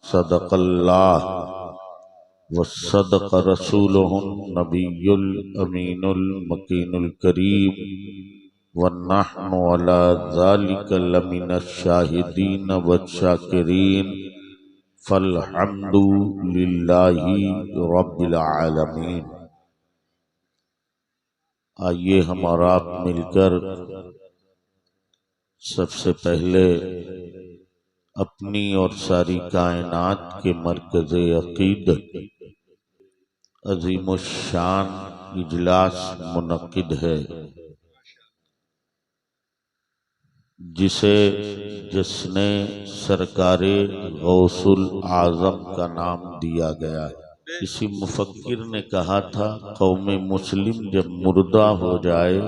सदक़ल्लाह व सदक़ रसूलुहुन नबियुल अमीनुल मकीनुल करीम व नहनु अला ज़ालिका लमिनश शाहिदीन व शाकिरीन फल्हम्दु लिल्लाहि रब्बिल आलमीन। आइए हम और आप मिलकर सबसे पहले अपनी और सारी कायनात के मरकज़े अक़ीदत अज़ीमुश्शान इजलास मुनक़िद है, जिसे जिसने सरकारे गौसुल आज़म का नाम दिया गया है। किसी मुफक्किर ने कहा था, कौमे मुस्लिम जब मुर्दा हो जाए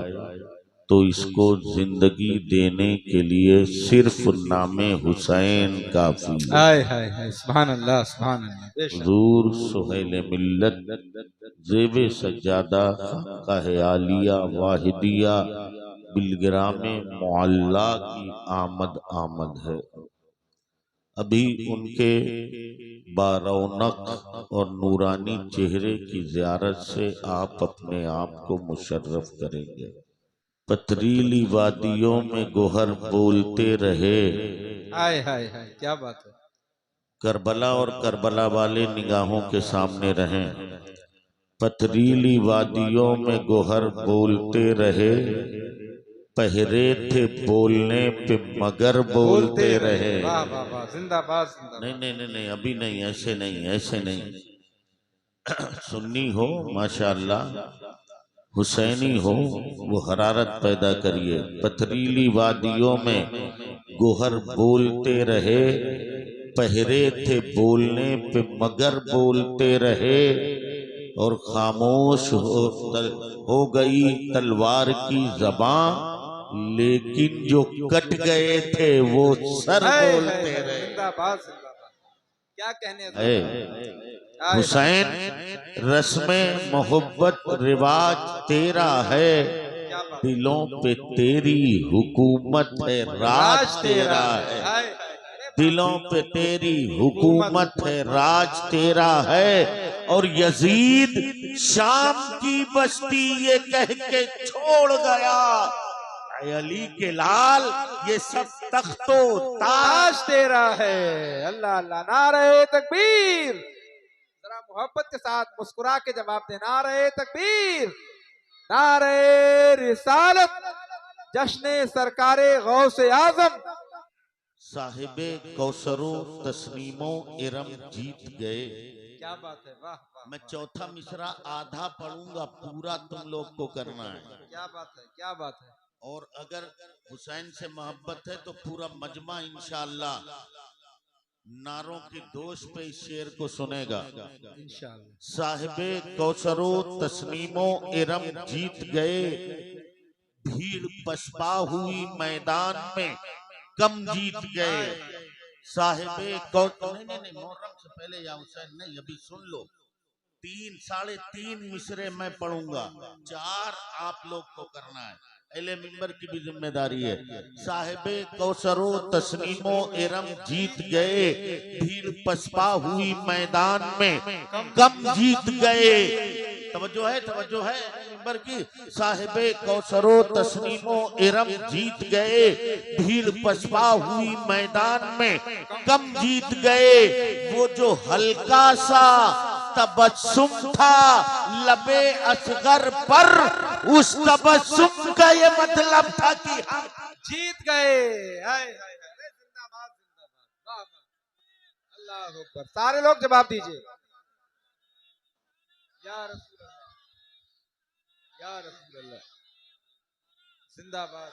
तो इसको जिंदगी देने के लिए सिर्फ नामे हुसैन काफी है। सुभान अल्लाह, सुभान अल्लाह। हुजूर सुहैल मिल्लत ज़ेबे सज्जादा खाक़ाह आलिया वाहिदिया बिलग्राम मुअल्ला की आमद आमद है। अभी उनके बारौनक और नूरानी चेहरे की ज़ियारत से आप अपने आप को मुशर्रफ करेंगे। पथरीली वादियों में गोहर बोलते रहे, हाय हाय हाय, क्या बात है। करबला और करबला वाले निगाहों के सामने रहें। पथरीली वादियों में गोहर बोलते रहे, पहरे थे बोलने पे मगर बोलते रहे। वाह वाह वाह, जिंदाबाद जिंदाबाद। नहीं नहीं नहीं नहीं, अभी नहीं, ऐसे नहीं, ऐसे नहीं। सुन्नी हो माशाअल्लाह, हुसैनी हो, वो हरारत पैदा करिए। पथरीली वादियों में गोहर बोलते रहे, पहरे थे बोलने पे मगर बोलते रहे, और खामोश हो गई तलवार की जबां, लेकिन जो कट गए थे वो सर बोलते रहे। जिंदाबाद जिंदाबाद, क्या कहने। हुसैन रस्में मोहब्बत रिवाज तेरा है, दिलों पे तेरी हुकूमत है, राज तेरा है। दिलों पे तेरी हुकूमत है, राज तेरा है। और यजीद शाम की बस्ती ये कह के छोड़ गया, अली के लाल ये सब तख्तो ताज तेरा है। अल्लाह अल्लाह, नारे तकबीर। जरा मोहब्बत के साथ मुस्कुरा के जवाब दे, नारे तकबीर, नारे रिसालत, जश्ने सरकारे गौसे आजम। साहिबे कौसरो तस्नीमो इरम जीत गए। क्या बात है, वाह वाह। मैं चौथा मिसरा आधा पढ़ूंगा, पूरा तुम लोग को करना है। क्या बात है, क्या बात है। और अगर हुसैन से मोहब्बत है तो पूरा मजमा इंशाअल्लाह नारों की दोष पे इस शेर को सुनेगा इंशाअल्लाह। साहिबे कौसरो तस्नीमो इरम जीत गए, भीड़ पसपा हुई मैदान में कम जीत गए। साहिबे नहीं, मुहर्रम से पहले या हुसैन नहीं, अभी सुन लो। 3-3.5 मिसरे मैं पढ़ूंगा, 4 आप लोग को करना है। अहले मिंबर की भी जिम्मेदारी है। साहिबे कौसरो तस्नीमो इरम जीत गए, भीड़ पसपा हुई मैदान में कम जीत गए। तवज्जो है, तवज्जो है मिंबर की। साहिबे कौसरो तस्नीमो इरम जीत गए, भीड़ पसपा हुई मैदान में कम जीत गए। वो जो हल्का सा तबस्सुम था लबे असगर पर, उस तबस्सुम का ये मतलब था कि हम जीत गए। जिंदाबाद जिंदाबाद, अल्लाह अकबर। सारे लोग जवाब दीजिए, या रसूल अल्लाह, या रसूल अल्लाह, जिंदाबाद।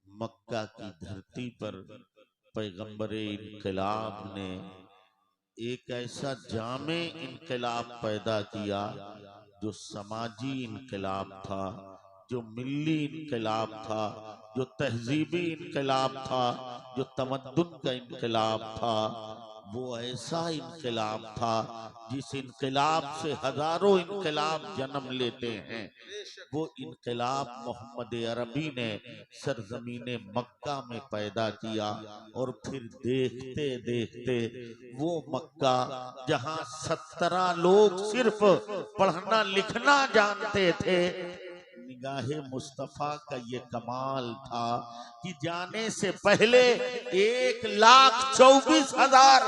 मक्का की धरती पर पैगंबरे इनकलाब ने एक ऐसा जामे इनकलाब पैदा किया जो समाजी इनकलाब था, जो मिल्ली इनकलाब था, जो तहजीबी इनकलाब था, जो तमद्दुन का इनकलाब था। वो ऐसा इनकलाब था जिस इनकलाब से हजारों इनकलाब जन्म लेते हैं। वो इनकलाब मोहम्मद अरबी ने सरजमीन मक्का में पैदा किया और फिर देखते देखते वो मक्का जहां 17 लोग सिर्फ पढ़ना लिखना जानते थे, निगाहे मुस्तफा का ये कमाल था कि जाने से पहले 1,24,000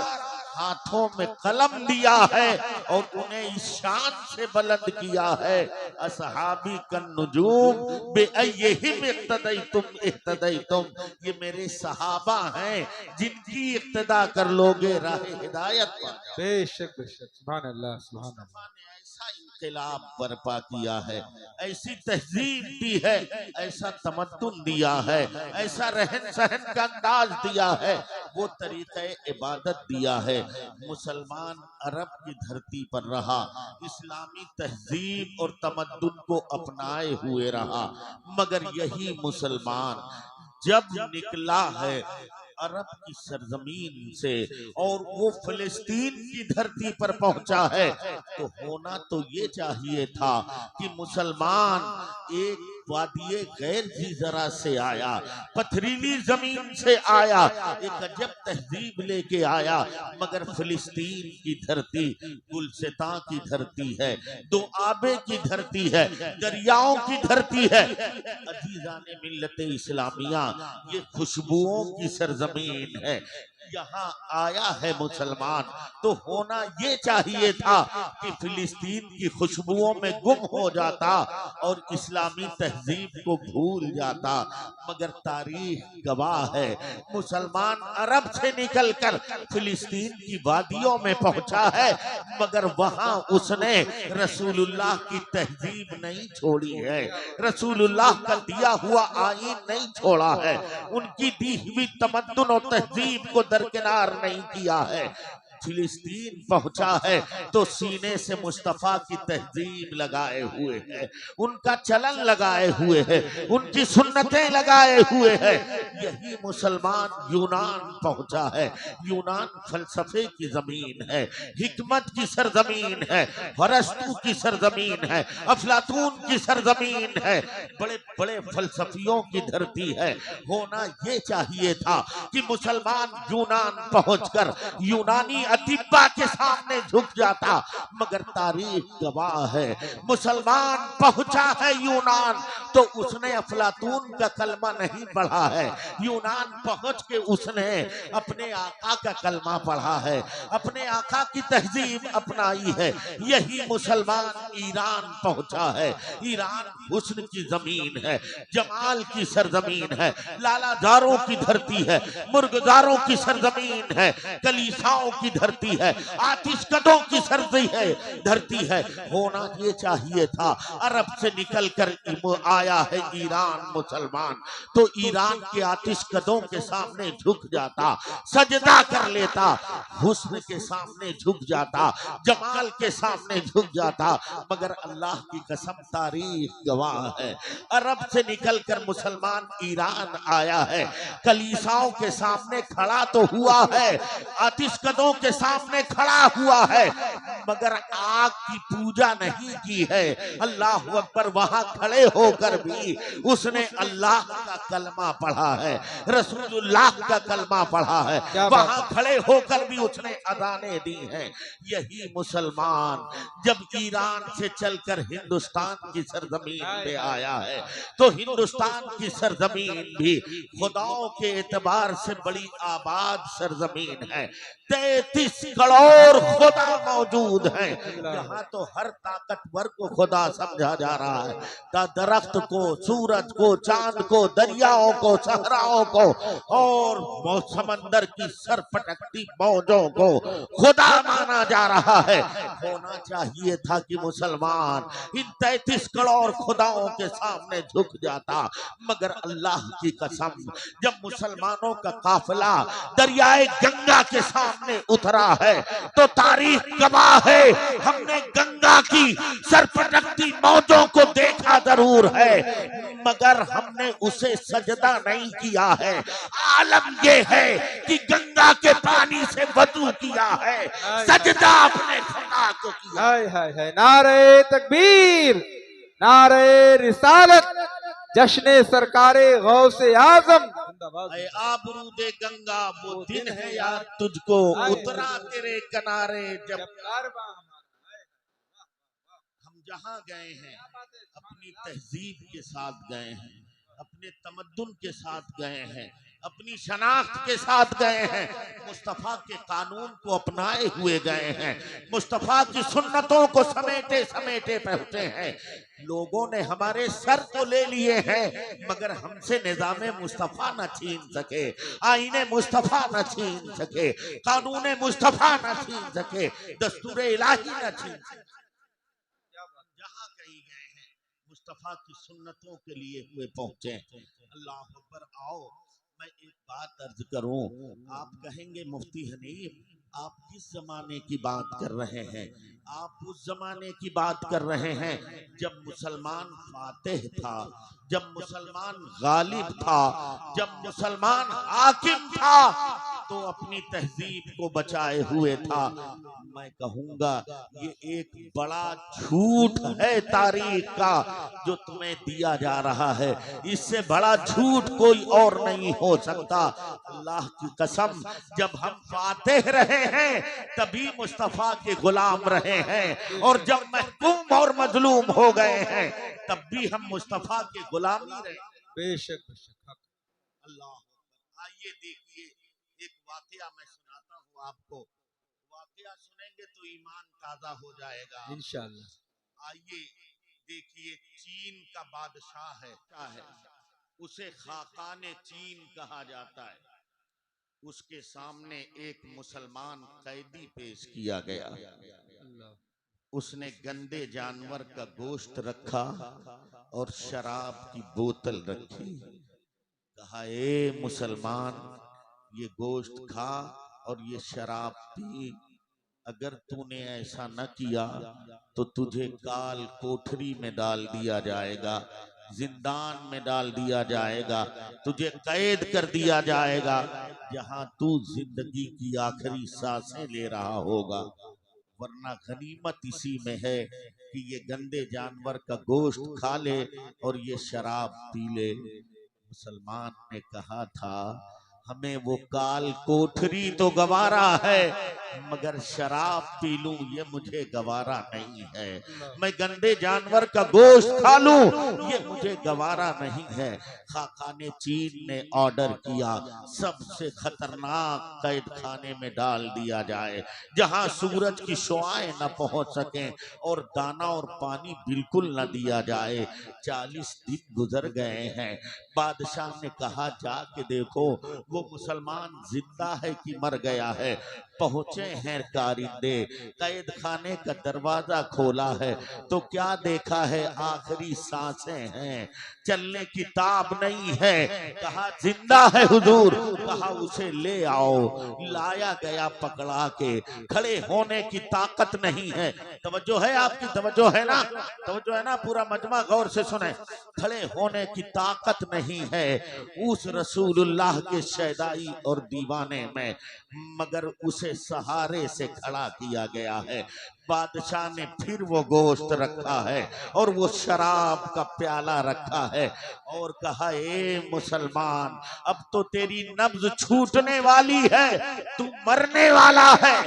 हाथों में कलम दिया है और उन्हें इस शान से बुलंद किया है, असहाबी कन नुजूम बेअय्यहिम इक्तदैतुम, ये मेरे सहाबा हैं जिनकी इक्तदा कर लोगे राह हिदायत पर। बेशक बेशक, सुभान अल्लाह सुभान अल्लाह। ऐसा इनकलाब बर्पा किया है, ऐसी तहजीब दी है, ऐसा तमद्दुन दिया है, ऐसा रहन सहन का अंदाज दिया है, वो तरीक़े इबादत दिया है। मुसलमान अरब की धरती पर रहा, इस्लामी तहजीब और तमद्दुन को अपनाए हुए रहा, मगर यही मुसलमान जब निकला है अरब की सरजमीन से और वो फिलिस्तीन की धरती पर पहुंचा है, तो होना तो ये चाहिए था कि मुसलमान एक वादिये गैर जी जरा से आया, पथरीली जमीन से आया, एक अजब तहजीब लेके आया, मगर फिलिस्तीन की धरती गुलसिता की धरती है, दो आबे की धरती है, दरियाओं की धरती है। अजीजाने मिल्लत इस्लामिया, ये खुशबुओं की सरजमीन है। यहाँ आया है मुसलमान तो होना ये चाहिए था कि फिलिस्तीन की खुशबुओं में गुम हो जाता और इस्लामी तहजीब को भूल जाता, मगर तारीख गवाह है मुसलमान अरब से निकलकर फिलिस्तीन की वादियों में पहुंचा है, मगर वहां उसने रसूलुल्लाह की तहजीब नहीं छोड़ी है, रसूलुल्लाह का दिया हुआ आईन नहीं छोड़ा है, उनकी दी हुई तमद्दुन और तहजीब को दरकिनार नहीं किया है। फिलिस्तीन पहुंचा है तो सीने से मुस्तफा की तहजीब लगाए हुए है, उनका चलन लगाए हुए है, उनकी सुन्नतें लगाए हुए है। यही मुसलमान यूनान पहुंचा है। यूनान फलसफे की जमीन है, हिकमत की सरजमीन है, अरस्तु की सरजमीन है, अफलातून की सरजमीन है, बड़े बड़े फलसफियों की धरती है। होना ये चाहिए था कि मुसलमान यूनान पहुंचकर यूनानी अतिब्बा के सामने झुक जाता, मगर तारीख गवाह है मुसलमान पहुंचा है यूनान तो उसने अफलातून का कलमा नहीं पढ़ा है, यूनान पहुंच के उसने अपने आका का कलमा पढ़ा है, अपने आका की तहजीब अपनाई है। यही मुसलमान ईरान पहुंचा है। ईरान हुस्न की जमीन है, जमाल की सरजमीन है, लालाजारों की धरती है, मुर्गदारों की सरजमीन है, कलीसाओं की धरती है, आतिशकदों की सरजमी है, धरती है। होना ये चाहिए था अरब से निकलकर आया है ईरान मुसलमान तो ईरान के आतिशकदों के सामने झुक जाता, सजदा कर लेता, हुस्न के सामने झुक जाता, जमाल के सामने झुक जाता, मगर अल्लाह की कसम तारीख गवाह है अरब से निकलकर मुसलमान ईरान आया है, कलीसाओं के सामने खड़ा तो हुआ है, आतिशकदों के सामने खड़ा हुआ है, मगर आग की पूजा नहीं की है। अल्लाह अकबर, वहां खड़े होकर भी उसने अल्लाह का कलमा पढ़ा है, रसूलुल्लाह का कलमा पढ़ा है, वहां खड़े होकर भी उसने अदाने दी हैं। यही मुसलमान जब ईरान से चलकर हिंदुस्तान की सरजमीन पे आया है तो हिंदुस्तान की सरजमीन भी खुदाओं के एतबार से बड़ी आबाद सरजमीन है। 33 करोड़ खुदा मौजूद हैं। यहाँ तो हर ताकतवर को खुदा समझा जा रहा है, दरख्त को, सूरज को, चांद को, दरियाओं को, सहराओं को और समंदर की सरपटकती मौजों को खुदा माना जा रहा है। होना चाहिए था कि मुसलमान इन 33 करोड़ खुदाओं के सामने झुक जाता, मगर अल्लाह की कसम जब मुसलमानों का काफिला दरियाए गंगा के सामने उतरा है तो तारीख गवाह है हमने गंगा की सरपटकती मौजों को देखा जरूर है, मगर हमने उसे सजदा नहीं किया है। आलम ये है कि गंगा के पानी से वजू किया है, सजदा अपने खुदा को किया। हाय हाय हाय, नारे तकबीर, नारे रिसालत, जश्न सरकारे गौसे आजम। ऐ आबरूदे गंगा वो दिन है यार तुझको, उतरा तेरे किनारे जब हम जहां गए हैं अपनी तहजीब के साथ गए हैं, अपने तमद्दुन के साथ गए हैं, अपनी शनाख्त के साथ गए हैं, मुस्तफा के कानून को अपनाए हुए गए हैं, मुस्तफा की सुन्नतों को समेटे समेटे पहुंचे हैं। लोगों ने हमारे सर तो ले लिए हैं मगर हमसे निजामे मुस्तफा न छीन सके, आईने मुस्तफा न छीन सके, कानून मुस्तफा न छीन सके, दस्तूर इलाही न छीन सके। जहां कहीं गए हैं मुस्तफा की सुन्नतों के लिए हुए पहुंचे। अल्लाह अकबर। आओ मैं एक बात अर्ज करूं, आप कहेंगे मुफ्ती हनीफ आप किस जमाने की बात कर रहे हैं? आप उस जमाने की बात कर रहे हैं जब मुसलमान फातेह था, जब मुसलमान गालिब था, जब मुसलमान हाकिम था, तो अपनी तहजीब को बचाए हुए था। मैं कहूंगा ये एक बड़ा झूठ है तारीख का जो तुम्हें दिया जा रहा है, इससे बड़ा झूठ कोई और नहीं हो सकता। अल्लाह की कसम, जब हम फातेह रहे हैं तभी मुस्तफा के गुलाम रहे हैं, और जब महकूम और मजलूम हो गए हैं तब भी हम मुस्तफा के गुलामी रहे। बेशक बेशक। अल्लाह। आइए देखिए एक वाकया मैं सुनाता हूँ आपको, वाकया सुनेंगे तो ईमान ताजा हो जाएगा इंशाअल्लाह। आइए देखिए, चीन का बादशाह है, उसे खाकाने चीन कहा जाता है। उसके सामने एक मुसलमान कैदी पेश किया गया, उसने गंदे जानवर का गोश्त रखा और शराब की बोतल रखी। कहा ए मुसलमान ये गोश्त खा और ये शराब पी, अगर तूने ऐसा न किया तो तुझे काल कोठरी में डाल दिया जाएगा, जिंदान में डाल दिया जाएगा, तुझे कैद कर दिया जाएगा जहां तू जिंदगी की आखिरी सांसें ले रहा होगा, वरना गनीमत इसी में है कि ये गंदे जानवर का गोश्त खा ले और ये शराब पी ले। मुसलमान ने कहा था हमें वो काल कोठरी तो गवारा है मगर शराब पी लूं ये मुझे गवारा नहीं है, मैं गंदे जानवर का गोश्त खा लूं ये मुझे गवारा नहीं है। खाकाने चीन ने ऑर्डर किया सबसे खतरनाक कैद खाने में डाल दिया जाए जहां सूरज की शुआएं न पहुंच सकें और दाना और पानी बिल्कुल न दिया जाए। 40 दिन गुजर गए हैं। बादशाह ने कहा जाके देखो वो मुसलमान जिंदा है कि मर गया है। पहुंचे हैं कारिंदे, कैद खाने का दरवाजा खोला है तो क्या देखा है, आखिरी सांसें हैं, चलने की ताब नहीं है। कहा जिंदा है हुजूर, कहा उसे ले आओ। लाया गया पकड़ा के, खड़े होने की ताकत नहीं है। तवज्जो है आपकी, तवज्जो है ना, तवज्जो है ना, पूरा मजमा गौर से सुने। खड़े होने की ताकत नहीं है उस रसूलुल्लाह के शैदाई और दीवाने में, मगर उसे सहारे से खड़ा किया गया है। बादशाह ने फिर वो गोश्त रखा है और वो शराब का प्याला रखा है और कहा ए मुसलमान अब तो तेरी नब्ज छूटने वाली है, तू मरने वाला है।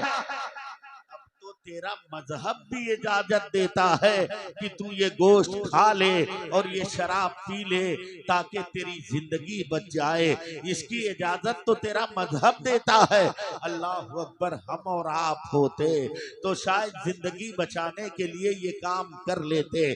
तेरा मजहब भी इजाजत देता है कि तू ये गोश्त खा ले और ये शराब पी ले ताकि तेरी जिंदगी बच जाए, इसकी इजाजत तो तेरा मजहब देता है। अल्लाह अकबर, हम और आप होते तो शायद जिंदगी बचाने के लिए ये काम कर लेते,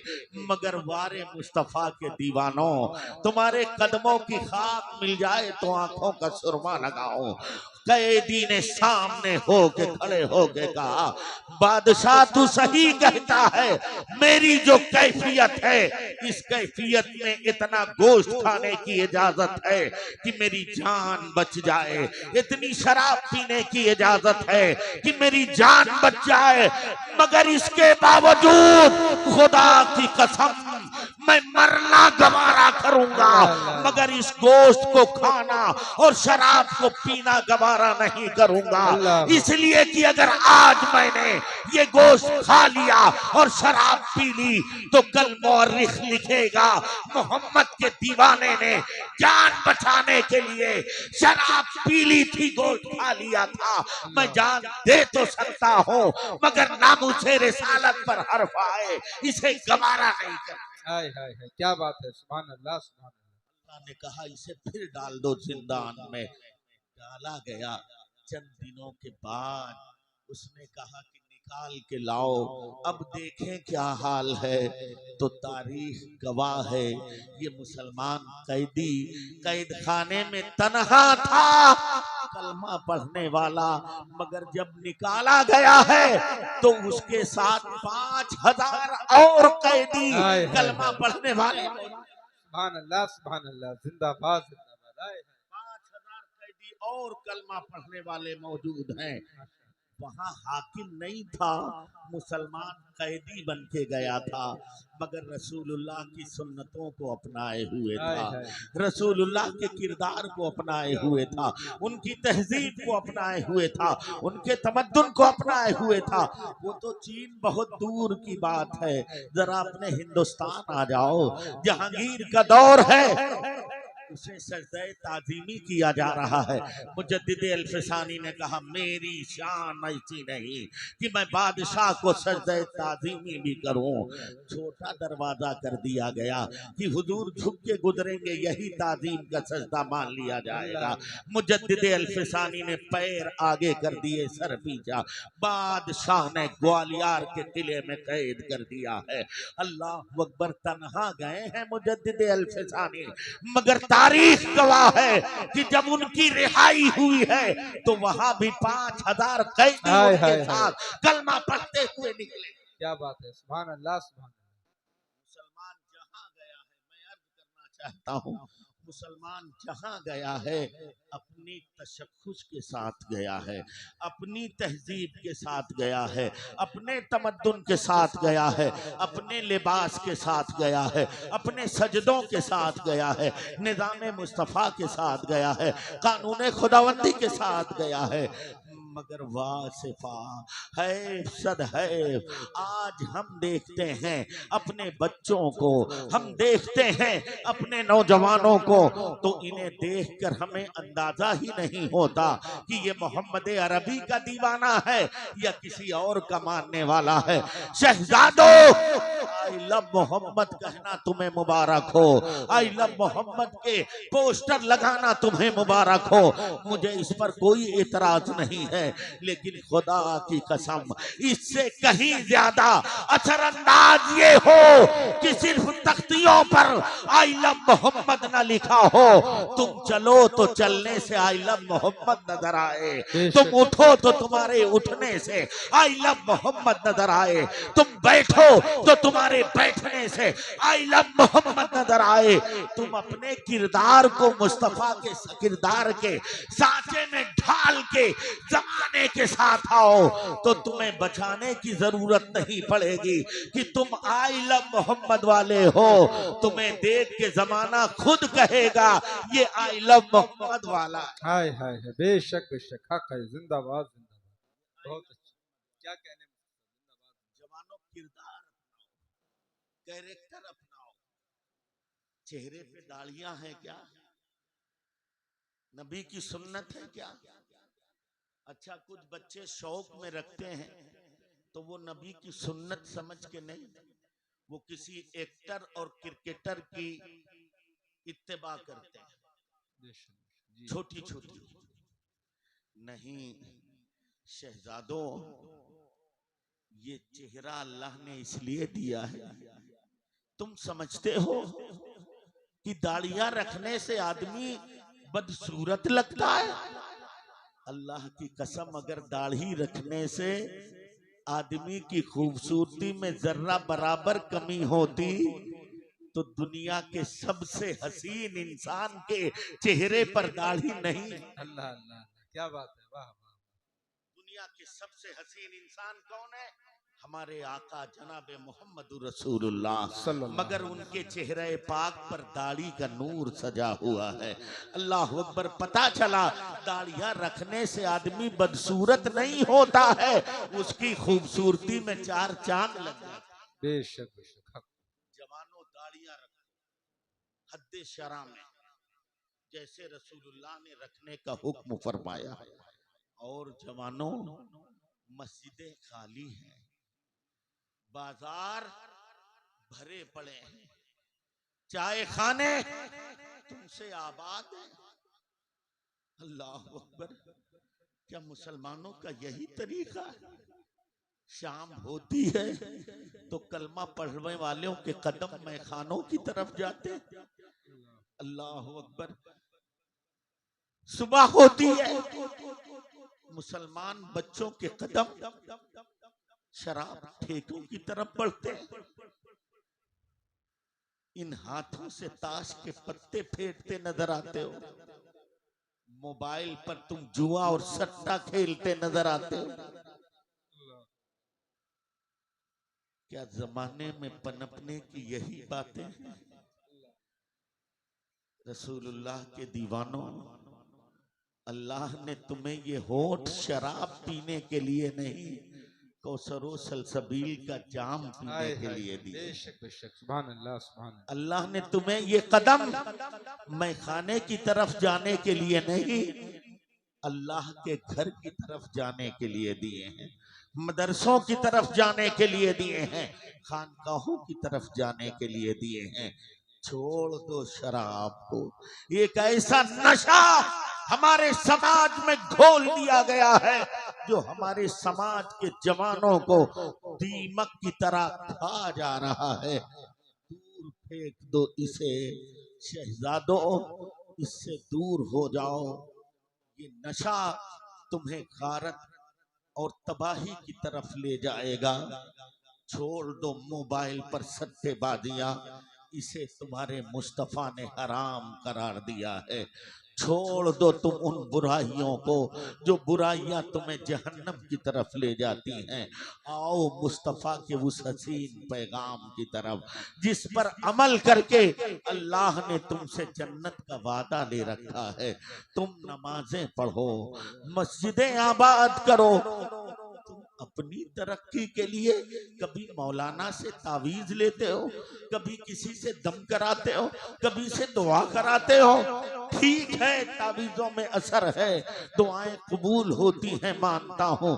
मगर वारे मुस्तफा के दीवानों, तुम्हारे कदमों की खाक मिल जाए तो आंखों का सुरमा लगाओ। कैदी ने सामने होके खड़े होके कहा बादशाह तू सही कहता है, मेरी जो कैफियत है इस कैफियत में इतना गोश्त खाने की इजाजत है कि मेरी जान बच जाए, इतनी शराब पीने की इजाजत है कि मेरी जान बच जाए, मगर इसके बावजूद खुदा की कसम मैं मरना गवारा कर करूंगा, अल्लाह। मगर इस गोश्त को खाना और शराब को पीना गवारा नहीं करूंगा। अल्लाह। इसलिए कि अगर आज मैंने ये गोश्त खा लिया और शराब पी ली तो कल मौरिख लिखेगा मोहम्मद के दीवाने ने जान बचाने के लिए शराब पी ली थी, गोश्त खा लिया था। मैं जान दे तो सकता हूँ मगर नामुझे रिसालत पर हर्फ आए इसे गवारा नहीं कर। हाय हाय हाय, क्या बात है, सुभान अल्लाह सुभान अल्लाह। अल्लाह ने कहा इसे फिर डाल दो जिंदान में। डाला गया। चंद दिनों के बाद उसने कहा कि निकाल के लाओ, अब देखें क्या हाल है। तो तारीख गवाह है, ये मुसलमान कैदी कैद खाने में तन्हा था, कलमा पढ़ने वाला, मगर जब निकाला गया है तो उसके साथ 5,000 और कैदी हाय, हाय, कलमा हाय। पढ़ने वाले। सुभान अल्लाह सुभान अल्लाह, जिंदाबाद जिंदाबाद। हाय, 5,000 कैदी और कलमा पढ़ने वाले मौजूद हैं। वहां हाकिम नहीं था, मुसलमान कैदी बन के गया था, मगर रसूलुल्लाह की सुन्नतों को अपनाए हुए हाय, था, हाय। रसूलुल्लाह के किरदार को अपनाए हुए था, उनकी तहजीब को अपनाए हुए था, उनके तमद्दुन को अपनाए हुए था। वो तो चीन बहुत दूर की बात है, जरा अपने हिंदुस्तान आ जाओ, जहांगीर का दौर है, उसे सजदे ताजीमी किया जा रहा है। मुजद्दिद अल्फसानी ने कहा मेरी शान ऐसी नहीं कि मैं बादशाह को सजदे ताजीमी भी करूं। छोटा दरवाजा कर दिया गया कि हुजूर झुक के गुजरेंगे, यही ताजीम का सजदा मान लिया जाएगा। मुजद्दिद अल्फसानी ने पैर आगे कर दिए, सर पीछा, बादशाह ने ग्वालियर के किले में कैद कर दिया है। अल्लाह अकबर, तन्हा गए हैं मुजद्दिद अल्फसानी, मगर तारीख गवाह है कि जब उनकी रिहाई हुई है तो वहां भी 5,000 कैदी हाय, उनके हाय, साथ कलमा पढ़ते हुए निकले। क्या बात है, सुभान अल्लाह सुभान अल्लाह। मुसलमान जहां गया है, मैं अर्ज करना चाहता हूँ, मुसलमान जहां गया है अपनी तशख्खुस के साथ गया है, अपनी तहजीब के साथ गया है, अपने तमद्दुन के साथ गया है, अपने लिबास के साथ गया है, अपने सजदों के साथ गया है, निज़ाम मुस्तफ़ा के साथ गया है, कानून खुदावंदी के साथ गया है। मगर वासिफा है सद है, आज हम देखते हैं अपने बच्चों को, हम देखते हैं अपने नौजवानों को, तो इन्हें देखकर हमें अंदाजा ही नहीं होता कि ये मोहम्मद अरबी का दीवाना है या किसी और का मानने वाला है। शहजादो, आई लव मोहम्मद कहना तुम्हें मुबारक हो, आई लव मोहम्मद के पोस्टर लगाना तुम्हें मुबारक हो, मुझे इस पर कोई एतराज नहीं है, लेकिन खुदा की कसम इससे कहीं ज्यादा असरअंदाज ये हो कि सिर्फ तख्तियों पर आई लव मोहम्मद ना लिखा हो, तुम चलो तो चलने से आई लव मोहम्मद नजर आए, तुम उठो तो तुम्हारे उठने से आई लव मोहम्मद नजर आए, तुम बैठो तो तुम्हारे बैठने से आई लव मोहम्मद नजर आए, तुम अपने किरदार को मुस्तफा के किरदार के सांचे में ढाल के जमाने के साथ आओ तो तुम्हें बचाने की जरूरत नहीं पड़ेगी कि तुम आई लव मोहम्मद वाले हो, तुम्हें देख के जमाना खुद कहेगा ये आई लव मोहम्मद वाला। हाय हाय हाय, बेशक बेशक, हक है, जिंदाबाद जिंदाबाद। बहुत अच्छा, क्या कहने। जवानों, किरदार अपनाओ, कैरेक्टर अपनाओ। चेहरे पे दाढ़ियां हैं क्या? नबी की सुन्नत है क्या? अच्छा, कुछ बच्चे शौक में रखते हैं तो वो नबी की सुन्नत समझ के नहीं, वो किसी एक्टर और क्रिकेटर की इत्तेबा करते हैं, छोटी छोटी। नहीं शहजादों, ये चेहरा अल्लाह ने इसलिए दिया है, तुम समझते हो कि दाढ़ियां रखने से आदमी बदसूरत लगता है? अल्लाह की कसम, अगर दाढ़ी रखने से आदमी की खूबसूरती में जर्रा बराबर कमी होती तो दुनिया के सबसे हसीन इंसान के चेहरे पर दाढ़ी नहीं। अल्लाह अल्लाह, क्या बात है, वाह वाह। दुनिया के सबसे हसीन इंसान कौन है? हमारे आका जनाबे मोहम्मद रसूलुल्लाह, सल्लल्लाहु मगर उनके चेहरे पाक पर दाढ़ी का नूर सजा हुआ है। अल्लाह अकबर। पता चला दाढ़ियां रखने से आदमी बदसूरत नहीं होता है, उसकी खूबसूरती में 4 चांद लग जाते। बेशक बेशक हक। जवानों दाढ़ियां रखो हद्दे शरा में, जैसे रसूलुल्लाह ने रखने का हुक्म फरमाया। और जवानों मस्जिदें खाली हैं, बाजार भरे पड़े हैं, चाय खाने तुमसे आबाद हैं। अल्लाह अकबर। क्या मुसलमानों का यही तरीका है? शाम होती है तो कलमा पढ़ने वालों के कदम मैखानों की तरफ जाते। अल्लाह अकबर। सुबह होती है, मुसलमान बच्चों के कदम शराब ठेकों की तरफ बढ़ते हैं। इन हाथों से ताश के पत्ते फेंटते नजर आते हो, मोबाइल पर तुम जुआ और सट्टा खेलते नजर आते हो। क्या जमाने में पनपने की यही बातें हैं? रसूलुल्लाह के दीवानों, अल्लाह ने तुम्हें ये होठ शराब पीने के लिए नहीं, कौसरो सलसबील का जाम पीने के लिए दिए। बेशक बेशक सुभान अल्लाह सुभान अल्लाह। अल्लाह ने तुम्हें ये कदम मैखाने की तरफ जाने के लिए नहीं, अल्लाह के घर की तरफ जाने के लिए दिए हैं, मदरसों की तरफ जाने के लिए दिए हैं, खानकाहों की तरफ जाने के लिए दिए हैं। छोड़ दो शराब को। एक ऐसा नशा हमारे समाज में घोल दिया गया है जो हमारे समाज के जवानों को दीमक की तरह खा जा रहा है। दूर फेंक दो इसे शहजादों, इससे दूर हो जाओ। ये नशा तुम्हें गारत और तबाही की तरफ ले जाएगा। छोड़ दो मोबाइल पर सट्टेबाजियां, इसे तुम्हारे मुस्तफा ने हराम करार दिया है। छोड़ दो तुम उन बुराइयों को जो बुराइयां तुम्हें जहन्नम की तरफ ले जाती हैं। आओ मुस्तफा के उस हसीन पैगाम की तरफ जिस पर अमल करके अल्लाह ने तुमसे जन्नत का वादा ले रखा है। तुम नमाजें पढ़ो, मस्जिदें आबाद करो। तुम अपनी तरक्की के लिए कभी मौलाना से तावीज लेते हो, कभी किसी से दम कराते हो, कभी से दुआ कराते हो। ठीक है, तावीजों में असर है, दुआएं कबूल होती हैं, मानता हूँ,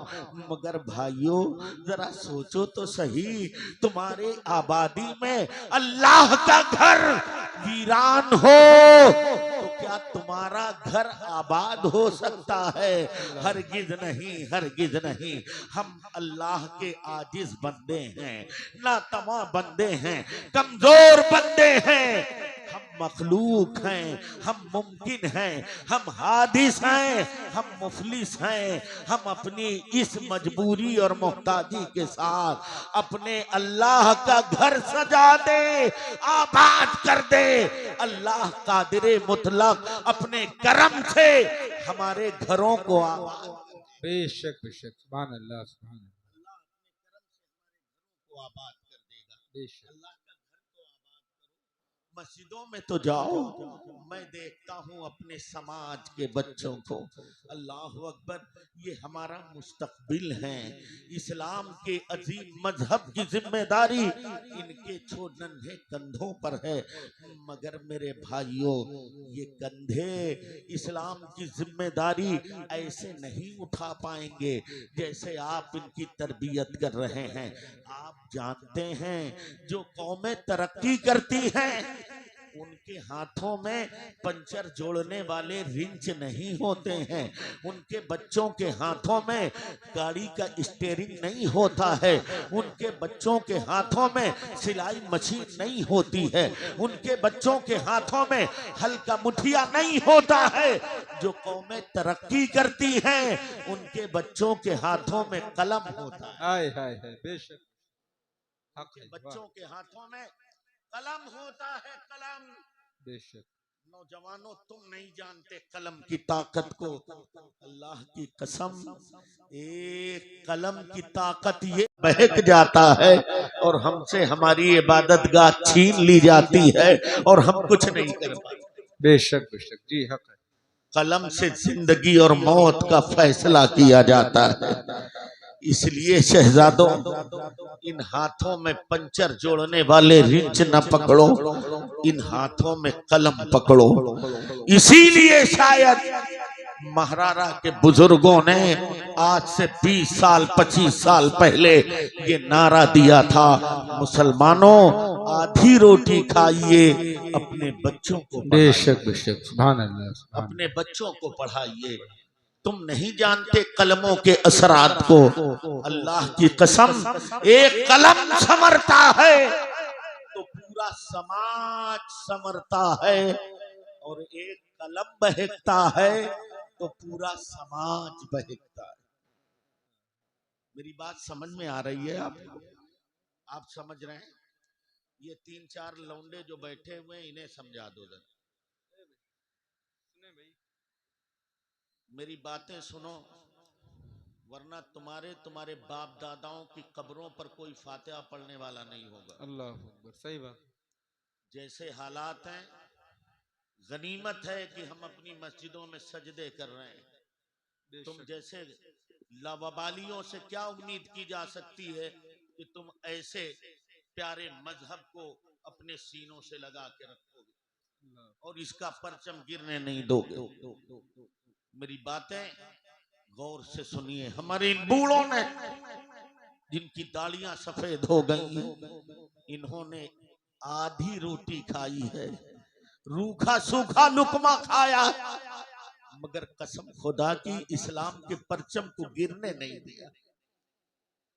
मगर भाइयों जरा सोचो तो सही, तुम्हारे आबादी में अल्लाह का घर वीरान हो तो क्या तुम्हारा घर आबाद हो सकता है? हरगिज नहीं, हरगिज नहीं। हम अल्लाह के आजिज बंदे हैं, नातमा बंदे हैं, कमजोर बंदे हैं, हम मखलूक हैं, हम मुमकिन हैं, हम हादिस हैं, हम मुफलिस हैं। हम अपनी इस मजबूरी और मोहताजी के साथ अपने अल्लाह का घर सजा दे, आबाद कर दे। अल्लाह कादिरे मुतलक अपने करम से हमारे घरों को आबाद, बेशक बेशक सुभान अल्लाह सुभान अल्लाह। को आबाद कर देगा। बेशक अल्लाह का घर को आबाद करो। मस्जिदों में तो जाओ, मैं देखता हूँ अपने समाज के बच्चों को। अल्लाह अकबर। ये हमारा मुस्तकबिल है, इस्लाम के अजीम मजहब की जिम्मेदारी इनके नन्हे कंधों पर है। मगर मेरे भाइयों, ये कंधे इस्लाम की जिम्मेदारी ऐसे नहीं उठा पाएंगे जैसे आप इनकी तरबियत कर रहे हैं। आप जानते हैं जो कौमें तरक्की करती हैं उनके हाथों में पंचर जोड़ने वाले रिंच नहीं होते हैं, उनके बच्चों के हाथों में गाड़ी का स्टीयरिंग नहीं होता है, उनके बच्चों के हाथों में सिलाई मशीन नहीं होती है, उनके बच्चों के हाथों में हल्का मुठिया नहीं होता है। जो कौमें तरक्की करती हैं उनके बच्चों के हाथों में कलम होता है। हाय हाय हाय बेशक हक उनके है, वाह, बच्चों के हाथों में कलम होता है, कलम। बेशक नौजवानों, तुम नहीं जानते कलम की ताकत को। अल्लाह की कसम, एक कलम की ताकत ये बहक जाता है और हमसे हमारी इबादत गाह छीन ली जाती है और हम कुछ नहीं कर पाते। बेशक बेशक जी, हक है। कलम से जिंदगी और मौत का फैसला किया जाता है। इसलिए शहजादों, इन हाथों में पंचर जोड़ने वाले रिंच न पकड़ो, इन हाथों में कलम पकड़ो। इसीलिए शायद महाराणा के बुजुर्गों ने आज से 20 साल 25 साल पहले ये नारा दिया था, मुसलमानों आधी रोटी खाइए, अपने बच्चों को बेशक बेशक, सुभान अल्लाह, सुभान अपने बच्चों को पढ़ाइए। तुम नहीं जानते कलमों के असरात को। अल्लाह की कसम, एक कलम संवरता है तो पूरा समाज संवरता है, और एक कलम बहकता है तो पूरा समाज बहकता है। मेरी बात समझ में आ रही है आपको? आप समझ रहे हैं? ये 3-4 लौंडे जो बैठे हुए हैं, इन्हें समझा दो जरा। मेरी बातें सुनो, वरना तुम्हारे बाप दादाओं की कब्रों पर कोई फातिहा पढ़ने वाला नहीं होगा। अल्लाह अकबर, सही बात। जैसे हालात हैं, गनीमत है कि हम अपनी मस्जिदों में सजदे कर रहे हैं। तुम जैसे लावाबालियों से क्या उम्मीद की जा सकती है कि तुम ऐसे प्यारे मजहब को अपने सीनों से लगा के रखोगे और इसका परचम गिरने नहीं दोगे। मेरी बातें गौर से सुनिए। हमारे इन बूढ़ों ने, जिनकी दाढ़ियां सफेद हो गई, इन्होंने आधी रोटी खाई है, रूखा सूखा लुकमा खाया, मगर कसम खुदा की इस्लाम के परचम को गिरने नहीं दिया।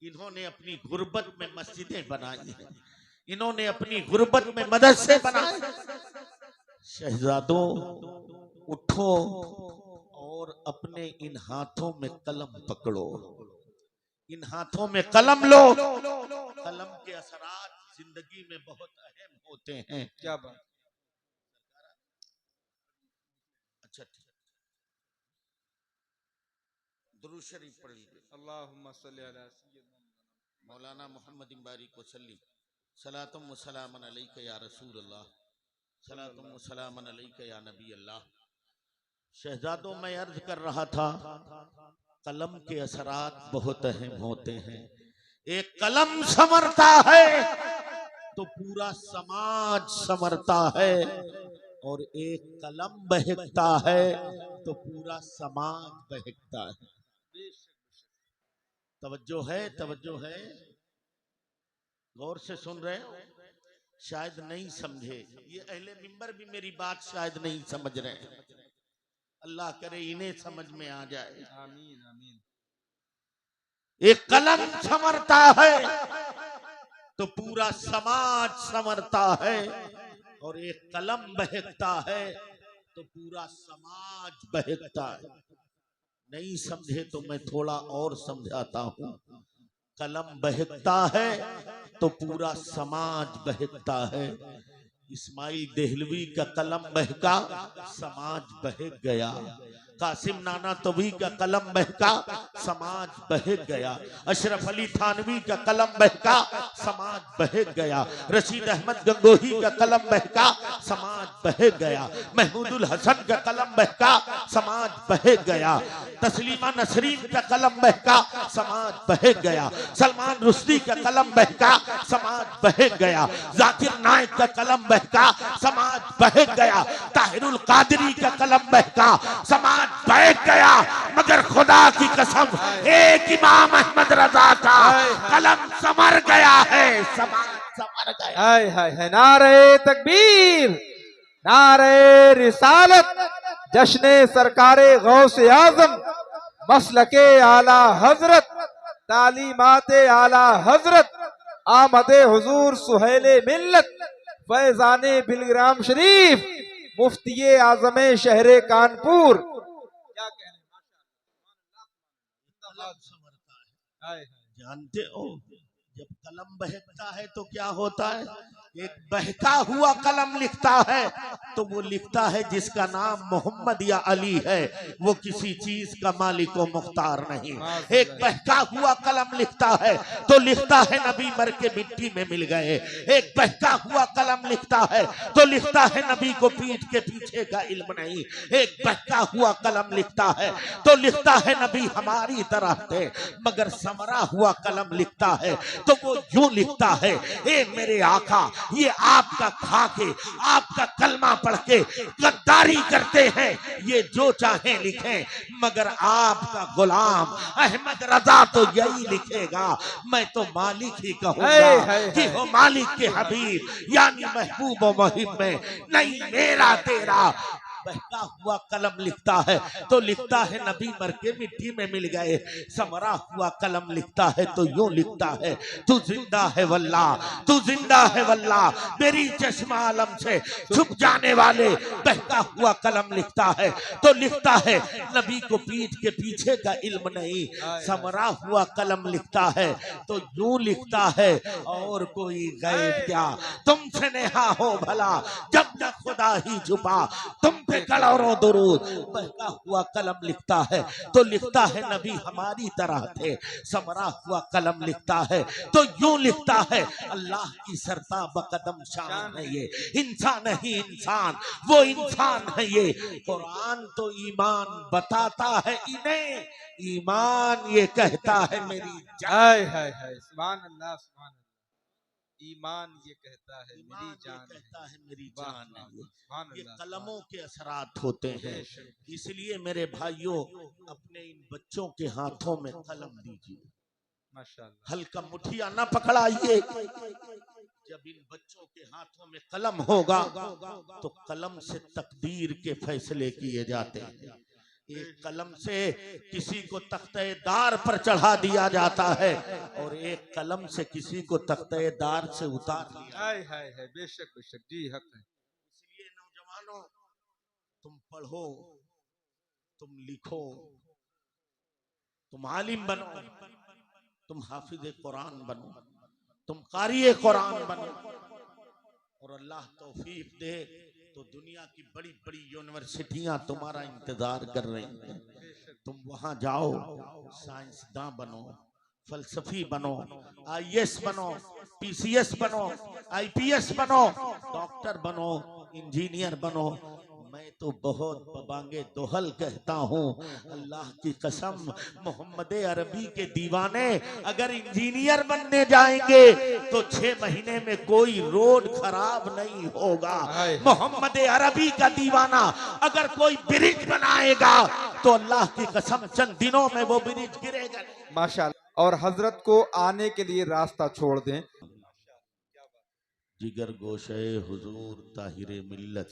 इन्होंने अपनी गुर्बत में मस्जिदें बनाई हैं, इन्होंने अपनी गुर्बत में मदरसे बनाए। शहजादों, उठो और अपने इन हाथों में कलम पकड़ो, इन हाथों में कलम लो। कलम के असरात जिंदगी में बहुत अहम होते हैं। क्या बात। अच्छा ठीक, दुरूद शरीफ पढ़ लीजिए। अल्लाहुम्मा सल्ली अला सय्यिदना मौलाना मोहम्मद इम्बारी को सल्ली सलातुम व सलामन अलैका या रसूल अल्लाह, सलातुम व सलामन अलैका या नबी अल्लाह। शहजादों, मैं अर्ज कर रहा था, कलम के असरात बहुत अहम होते हैं। एक कलम संवरता है तो पूरा समाज संवरता है, और एक कलम बहकता है तो पूरा समाज बहकता है। तवज्जो है, तवज्जो है, गौर से सुन रहे हो? शायद नहीं समझे, ये अहले मिंबर भी मेरी बात शायद नहीं समझ रहे हैं। अल्लाह करे इन्हें समझ में आ जाए। आमीन आमीन। एक कलम संवरता है तो पूरा समाज संवरता है, और एक कलम बहकता है तो पूरा समाज बहकता है। नहीं समझे तो मैं थोड़ा और समझाता हूँ। कलम बहकता है तो पूरा समाज बहकता है। इस्माइल देहलवी का कलम बहका, समाज बहक गया। कासिम नाना तवी का कलम बहका, समाज बहक गया। अशरफ अली थानवी का कलम बहका, समाज बहक गया। रशीद अहमद गंगोही का कलम बहका, समाज बहक गया। महमूदुल हसन का कलम बहका, समाज बहक गया। तस्लीमा नसरीन का कलम बहका, समाज बहक गया। सलमान रुश्दी का कलम बहका, समाज बहक गया। जाकिर नाइक का कलम बहका, समाज बहक गया। ताहिरुल कादरी का कलम बहका, समाज बहक गया। मगर खुदा की कसम, एक इमाम अहमद रजा का कलम संवर गया है, समाज संवर गया। हाय हाय हाय, नारे तकबीर, नारे रिसालत, जश्ने सरकारे गौसे आजम, मसलके आला हजरत, तालीमाते आला हजरत, आमदे हुजूर सुहेले मिल्लत, फैजाने बिलग्राम शरीफ, मुफ्ती आजम शहरे कानपुर। क्या कहने, जानते हो जब कलम बहकता है तो क्या होता है? एक बहका हुआ कलम लिखता है तो वो लिखता है जिसका नाम मोहम्मद या अली है, वो किसी चीज का मालिक व मुख्तार नहीं। एक बहका हुआ कलम लिखता है तो लिखता है नबी मर के मिट्टी में मिल गए। एक बहका हुआ कलम लिखता है तो लिखता है नबी को पीठ के पीछे का इल्म नहीं। एक बहका हुआ कलम लिखता है तो लिखता है नबी हमारी तरह थे, मगर समरा हुआ कलम लिखता है तो वो यूं लिखता है, ए मेरे आका, ये आपका खा के आपका कलमा पढ़ के गद्दारी करते हैं, ये जो चाहे लिखें, मगर आपका गुलाम अहमद रजा तो यही लिखेगा, मैं तो मालिक ही कहूंगा कि हो मालिक के हबीब यानी महबूब व मुहिब में नहीं मेरा तेरा। बहका हुआ कलम लिखता है तो लिखता है नबी मर के मिट्टी में मिल गए। समरा हुआ कलम लिखता है तो यूं लिखता है, तू जिंदा है वल्ला, तू जिंदा है वल्ला, मेरी चश्मा आलम से छुप जाने वाले। बहका हुआ कलम लिखता है तो लिखता है नबी को पीठ के पीछे का इल्म नहीं। समरा हुआ कलम लिखता है तो यूं लिखता है, और कोई गैब क्या तुमसे नेहा हो भला, जब न खुदा ही छुपा तुम पे करोड़ों दुरूद। बहका हुआ कलम लिखता है तो लिखता है नबी हमारी तरह थे। समरा हुआ कलम लिखता है तो यूं लिखता है, अल्लाह की सरता बकदम शान है ये, इंसान नहीं इंसान, वो इंसान है ये। कुरान तो ईमान बताता है इन्हें, ईमान ये कहता है मेरी जान। सुभान अल्लाह, सुभान अल्लाह। ईमान ये कहता है मेरी जान, कहता है मेरी जान है। ये अल्लाह, कलमों के असरात होते हैं। इसलिए मेरे भाइयों, अपने इन बच्चों के हाथों में कलम दीजिए, माशाअल्लाह। हल्का मुठिया ना पकड़ाइए। जब इन बच्चों के हाथों में कलम होगा तो कलम से तकदीर के फैसले किए जाते हैं। एक कलम से किसी को तख्तेदार पर चढ़ा दिया जाता है और एक कलम से किसी को तख्तेदार से उतार दिया। है बेशक बेशक जी, हक है। इसलिए नौजवानों, तुम पढ़ो, तुम लिखो, तुम आलिम बनो, तुम हाफिज कुरान बनो, तुम कारी कुरान बनो, और अल्लाह तौफीक दे तो दुनिया की बड़ी बड़ी यूनिवर्सिटियां तुम्हारा इंतजार कर रही हैं। तुम वहां जाओ, साइंसदान बनो, फलसफी बनो, आईएएस बनो, पीसीएस बनो, आईपीएस बनो, डॉक्टर बनो, इंजीनियर बनो। मैं तो बहुत बबांगे दोहल कहता हूँ, अल्लाह की कसम, मोहम्मद अरबी के दीवाने अगर इंजीनियर बनने जाएंगे तो 6 महीने में कोई रोड खराब नहीं होगा। मोहम्मद अरबी का दीवाना अगर कोई ब्रिज बनाएगा तो अल्लाह की कसम चंद दिनों में वो ब्रिज गिरेगा। माशाअल्लाह। और हजरत को आने के लिए रास्ता छोड़ दें। जिगर गोशे हुजूर ताहिरे मिल्लत,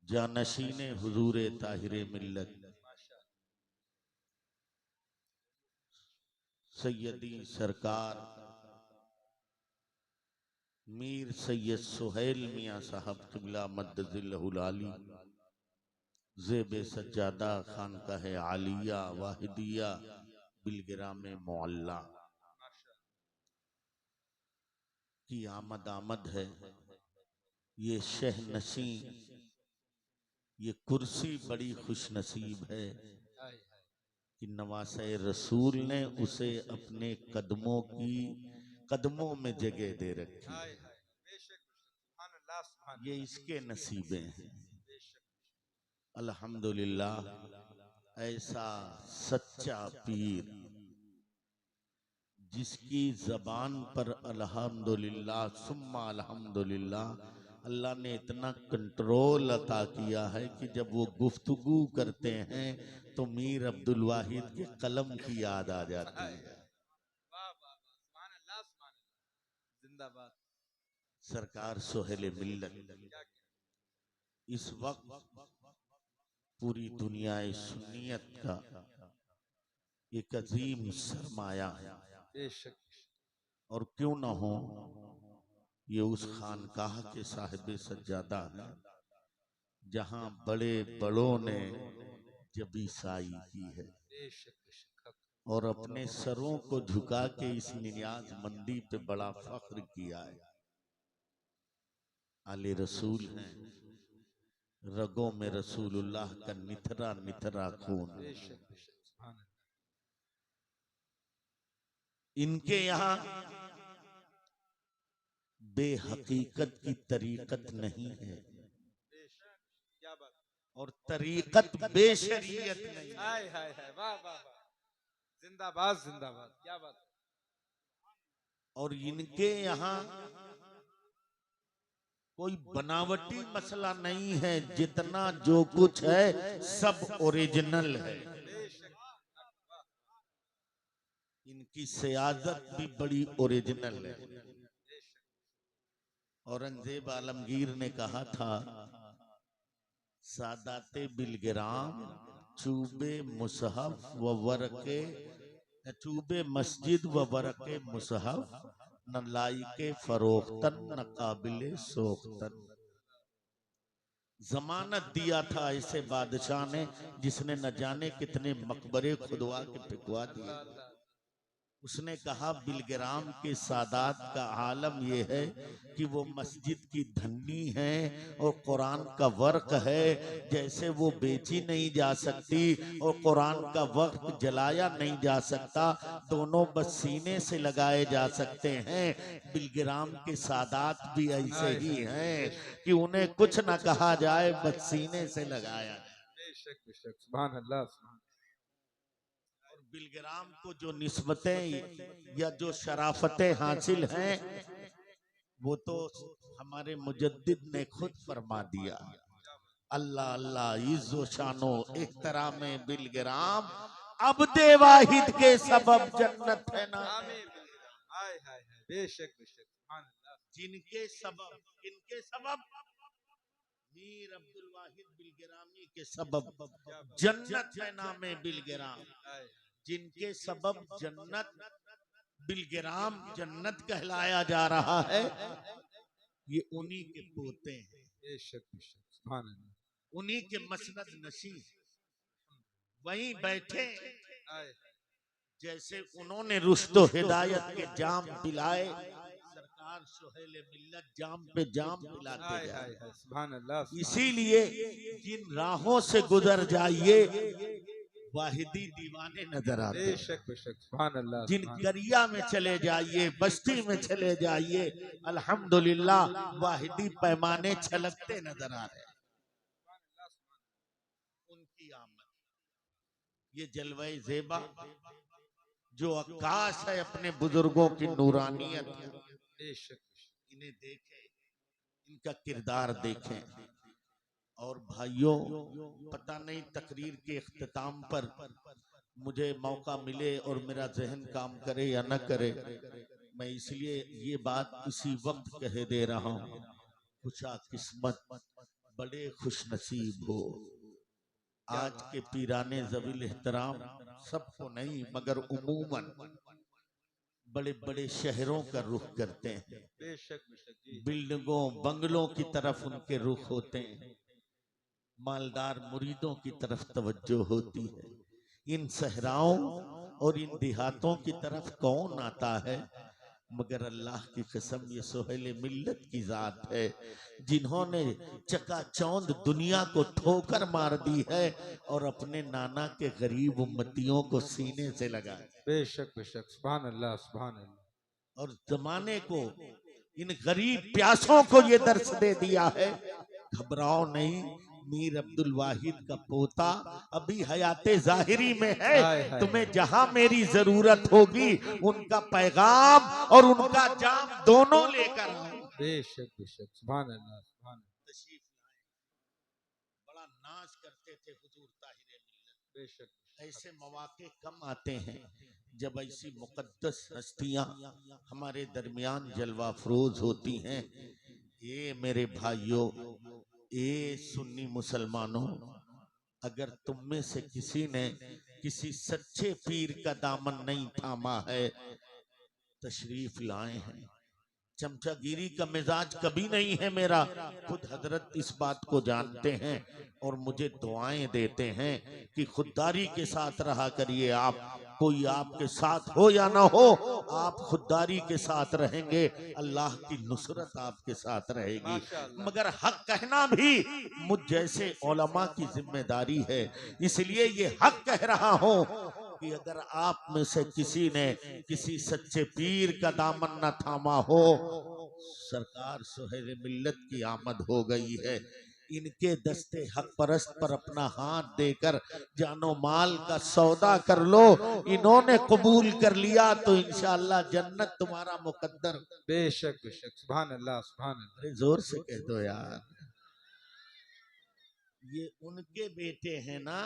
जानशीने हुजूरे ताहिरे मिल्लत, सैयदी सरकार मीर सैयद सुहेल मियाँ साहब क़िबला मद्दजिल्लहुल आली ज़ेबे सज्जादा खानकाह आलिया वाहिदिया बिलगिराम मोअल्ला की आमद है। ये शह नशी, ये कुर्सी बड़ी खुश नसीब है कि नवासे रसूल ने उसे अपने कदमों में जगह दे रखी। ये इसके नसीबे हैं। अल्हम्दुलिल्लाह, ऐसा सच्चा पीर जिसकी जबान पर अल्हम्दुलिल्लाह सुम्मा अल्हम्दुलिल्लाह अल्लाह ने इतना कंट्रोल अता किया है कि जब वो गुफ्तगू करते हैं तो मीर अब्दुल वाहिद के कलम की याद आ जाती है। जिंदाबाद सरकार सोहेल मिल्लत इस वक्त पूरी दुनिया सुन्नियत का एक अजीम सरमाया है। और क्यों न हो, ये उस खानकाह के साहिब सज्जादा है जहां बड़े बड़ों ने जबी साई की है। और अपने सरों को झुका के इस नियाज मंदी पे बड़ा फख्र किया है। आले रसूल हैं, रगों में रसूलुल्लाह का निथरा निथरा खून। इनके यहाँ बेहकीकत की तरीकत नहीं है और तरीकत बेशरीयत नहीं है। हाय हाय हाय, वाह वाह वाह, जिंदाबाद जिंदाबाद, क्या बात। और इनके यहाँ कोई बनावटी मसला नहीं है, जितना जो कुछ है सब ओरिजिनल है। इनकी सियासत भी बड़ी ओरिजिनल है। औरंगजेब आलमगीर ने कहा था, सादाते बिलगिराम चूबे मुसहफ व वरके, चूबे मस्जिद व वरके मुसहफ, न लाइके फरोख्तन न काबिले सोख्तन। जमानत दिया था ऐसे बादशाह ने जिसने न जाने कितने मकबरे खुदवा के पिकवा दिए। उसने कहा बिलगिराम के सादात का आलम यह है कि वो मस्जिद की धन्नी है और कुरान का वर्क है, जैसे वो बेची नहीं जा सकती और कुरान का वर्क जलाया नहीं जा सकता, दोनों बस सीने से लगाए जा सकते हैं। बिलगिराम के सादात भी ऐसे ही हैं कि उन्हें कुछ न कहा जाए, बस सीने से लगाया जाए। सुभान अल्लाह। बिलगिराम को जो निस्बतें या जो शराफतें हासिल हैं वो तो हमारे मुजद्दिद ने खुद फरमा दिया। अल्लाह अल्लाह इज्जो शानो एहतराम बिलगिराम, अब्दे वाहिद के सबब जन्नत है ना। हाय हाय, बेशक बेशक, सुभान अल्लाह। जिनके सबब, इनके सबब मीर अब्दुल वाहिद बिलगिरामी के सबब जन्नत है नामे बिलगिराम। जिनके सबब जन्नत, बिलगिराम जन्नत कहलाया जा रहा है, ये उन्हीं के पोते हैं, बेशक बेशक, सुभान अल्लाह। उन्हीं के मसनद नशी वहीं बैठे जैसे उन्होंने रुश्तो हिदायत के जाम पिलाए, सरकार सुहेल मिल्लत जाम पे जाम पिलाते जाए। सुभान अल्लाह। इसीलिए जिन राहों से गुजर जाइए वाहिदी दीवाने नजर आते हैं। बेशक बेशक, सुभान अल्लाह। जिन गरिया में चले जाइए, बस्ती में चले जाइए, अल्हम्दुलिल्लाह वाहिदी पैमाने छलकते नजर आ रहे हैं। उनकी आमद, ये जलवाए ज़ेबा जो आकाश है अपने बुजुर्गों की नूरानियत, इन्हें देखें, इनका किरदार देखें। और भाइयों, पता नहीं तकरीर के इख्तिताम पर मुझे मौका मिले और मेरा जहन काम करे या न करे, मैं इसलिए ये बात इसी वक्त कह दे रहा हूँ। खुशा किस्मत बड़े खुश नसीब हो। आज के पीराने ज़वील एहतराम, सबको नहीं मगर उमूमन बड़े बड़े शहरों का रुख करते हैं, बिल्डिंगों बंगलों की तरफ उनके रुख होते हैं, मालदार मुरीदों की तरफ तवज्जो होती है। इन सहराओं और इन देहातों की तरफ कौन आता है? मगर अल्लाह की कसम, ये सुहेल मिल्लत की जात है जिन्होंने चकाचौंध दुनिया को ठोकर मार दी है और अपने नाना के गरीब उम्मतियों को सीने से लगाया। बेशक बेशक, सुभान अल्लाह सुभान अल्लाह। और जमाने को, इन गरीब प्यासों को ये दर्श दे दिया है, घबराओ नहीं, मीर अब्दुल वाहिद का पोता अभी हयाते जाहिरी में है, तुम्हें जहां मेरी जरूरत होगी उनका पैगाम और उनका जाम दोनों लेकर आओ। बेशक बेशक, सुभान अल्लाह सुभान अल्लाह। तशरीफ लाए, बड़ा नाज करते थे हुजूर ताहिर मिल्लत। बेशक ऐसे मौके कम आते हैं जब ऐसी मुकद्दस हस्तियां हमारे दरमियान जलवा फरोज होती हैं। ये मेरे भाइयों, ए सुन्नी मुसलमानों, अगर तुम में से किसी ने किसी सच्चे पीर का दामन नहीं थामा है, तशरीफ लाए हैं। चमचागिरी का मिजाज कभी नहीं है मेरा, खुद हजरत इस बात को जानते हैं और मुझे दुआएं देते हैं कि खुददारी के साथ रहा करिए आप, कोई आपके साथ हो या ना हो, आप खुददारी के साथ रहेंगे, अल्लाह की नुसरत आपके साथ रहेगी। माशाअल्लाह। मगर हक कहना भी मुझ जैसे उलमा की जिम्मेदारी है, इसलिए ये हक कह रहा हूं कि अगर आप में से किसी ने किसी सच्चे पीर का दामन न थामा हो, सरकार सुहेल मिल्लत की आमद हो गई है। इनके दस्ते हक परस्त पर अपना हाथ देकर जानो माल का सौदा कर लो, इन्होंने कबूल कर लिया तो इंशाअल्लाह जन्नत तुम्हारा मुकद्दर। बेशक बेशक, सुभान अल्लाह सुभान अल्लाह। अरे जोर से कह दो यार। ये उनके बेटे हैं ना